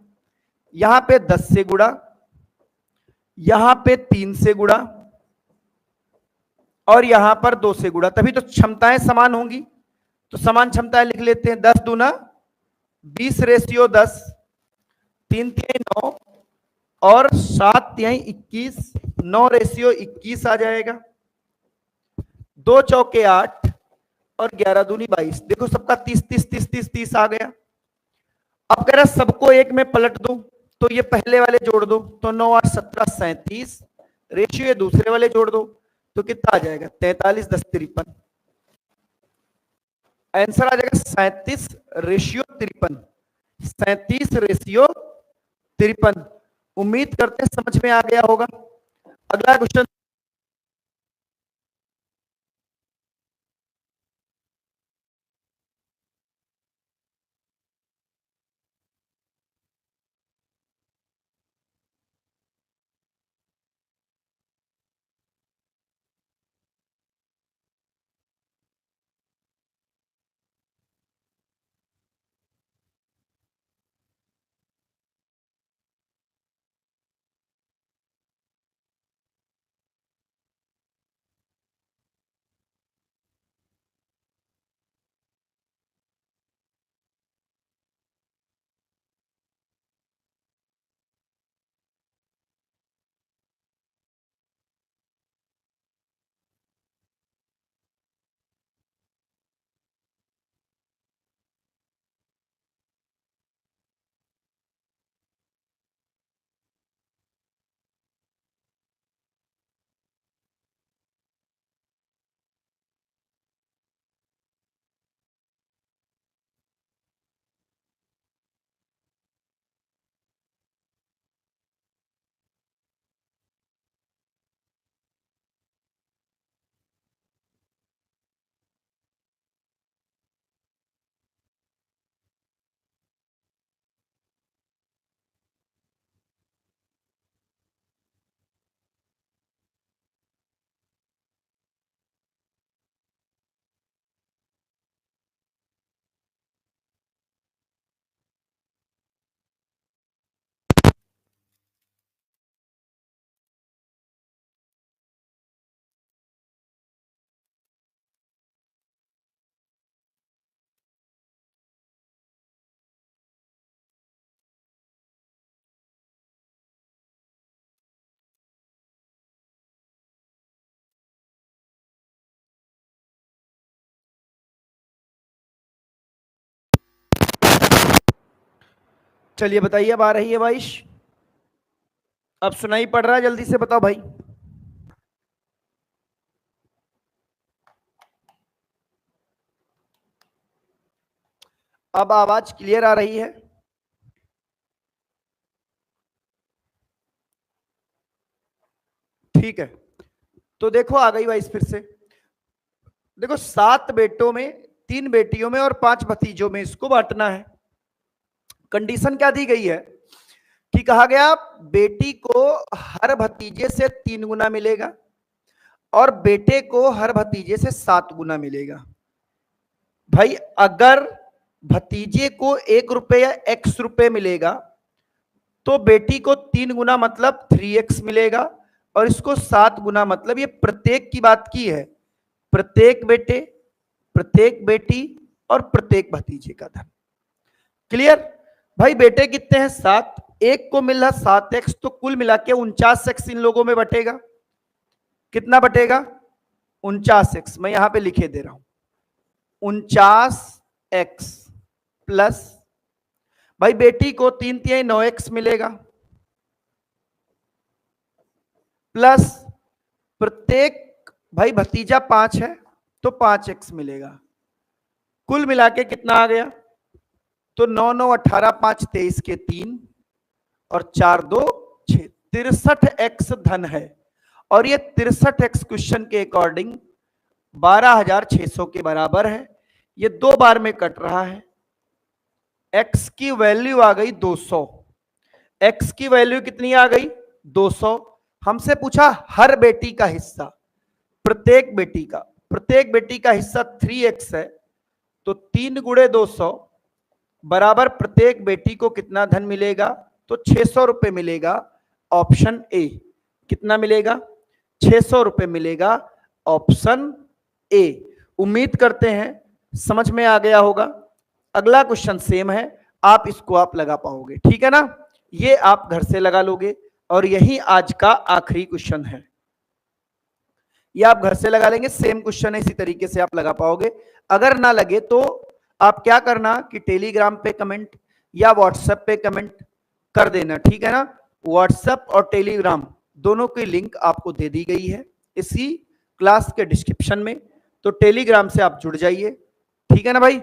यहां पे 10 से गुणा, यहां पे 3 से गुणा, और यहां पर 2 से गुणा, तभी तो क्षमताएं समान होंगी। तो समान क्षमताएं लिख लेते हैं, 10 दूना 20 रेशियो 10, 3 3 9, और 7 3 21, 9 रेशियो 21 आ जाएगा। 2 चौके 8 और 11 दूनी 22, देखो सबका 30 30 30 30 30 आ गया। अब कह रहा सबको एक में पलट दो, तो ये पहले वाले जोड़ दो, तो 9 8 17 37, रेशियो ये दूसरे वाले जोड़ दो, तो कितना आ जाएगा, 43 10 53। आंसर आ जाएगा 37 रेशियो 53, 37 रेशियो 53। उम्मीद करते हैं समझ में आ गया होगा। अगला क्वेश्चन चलिए बताइए, अब आ रही है बारिश? अब सुनाई पड़ रहा है? जल्दी से बताओ भाई। अब आवाज क्लियर आ रही है? ठीक है, तो देखो आ गई बाइस फिर से। देखो 7 बेटों में, 3 बेटियों में और 5 भतीजों में इसको बांटना है। कंडीशन क्या दी गई है कि कहा गया बेटी को हर भतीजे से 3 गुना मिलेगा और बेटे को हर भतीजे से 7 गुना मिलेगा। भाई अगर भतीजे को 1 रुपए या x रुपए मिलेगा तो बेटी को 3 गुना मतलब 3x मिलेगा, और इसको 7 गुना मतलब, ये प्रत्येक की बात की है, प्रत्येक बेटे, प्रत्येक बेटी और प्रत्येक भतीजे का धन। क्लियर? भाई बेटे कितने हैं? 7, एक को मिल रहा 7x, तो कुल मिला के 49x इन लोगों में बटेगा। कितना बटेगा? 49x। मैं यहां पे लिखे दे रहा हूं 49x प्लस, भाई बेटी को 3 × 9x मिलेगा, प्लस प्रत्येक, भाई भतीजा 5 है तो 5x मिलेगा। कुल मिला के कितना आ गया? तो 9 9 18 5 23 के 3 और 4 2 6, 63x धन है। और ये 63x क्वेश्चन के अकॉर्डिंग 12,600 के बराबर है। ये 2 बार में कट रहा है। x की वैल्यू आ गई 200। x की वैल्यू कितनी आ गई? 200। हमसे पूछा हर बेटी का हिस्सा, प्रत्येक बेटी का हिस्सा 3x है, तो 3 गुणे 200 बराबर प्रत्येक बेटी को कितना धन मिलेगा? तो 600 रुपए मिलेगा। Option A. कितना मिलेगा? 600 रुपए मिलेगा। Option A. उम्मीद करते हैं समझ में आ गया होगा। अगला क्वेश्चन सेम है, आप इसको आप लगा पाओगे, ठीक है ना? ये आप घर से लगा लोगे और यही आज का आखिरी क्वेश्चन है। ये आप घर से लगा लेंगे, सेम क्वेश्चन है, इसी तरीके से आप लगा पाओगे। अगर ना लगे तो आप क्या करना कि टेलीग्राम पे कमेंट या व्हाट्सएप पे कमेंट कर देना, ठीक है ना? व्हाट्सएप और टेलीग्राम दोनों की लिंक आपको दे दी गई है इसी क्लास के डिस्क्रिप्शन में, तो टेलीग्राम से आप जुड़ जाइए, ठीक है ना भाई?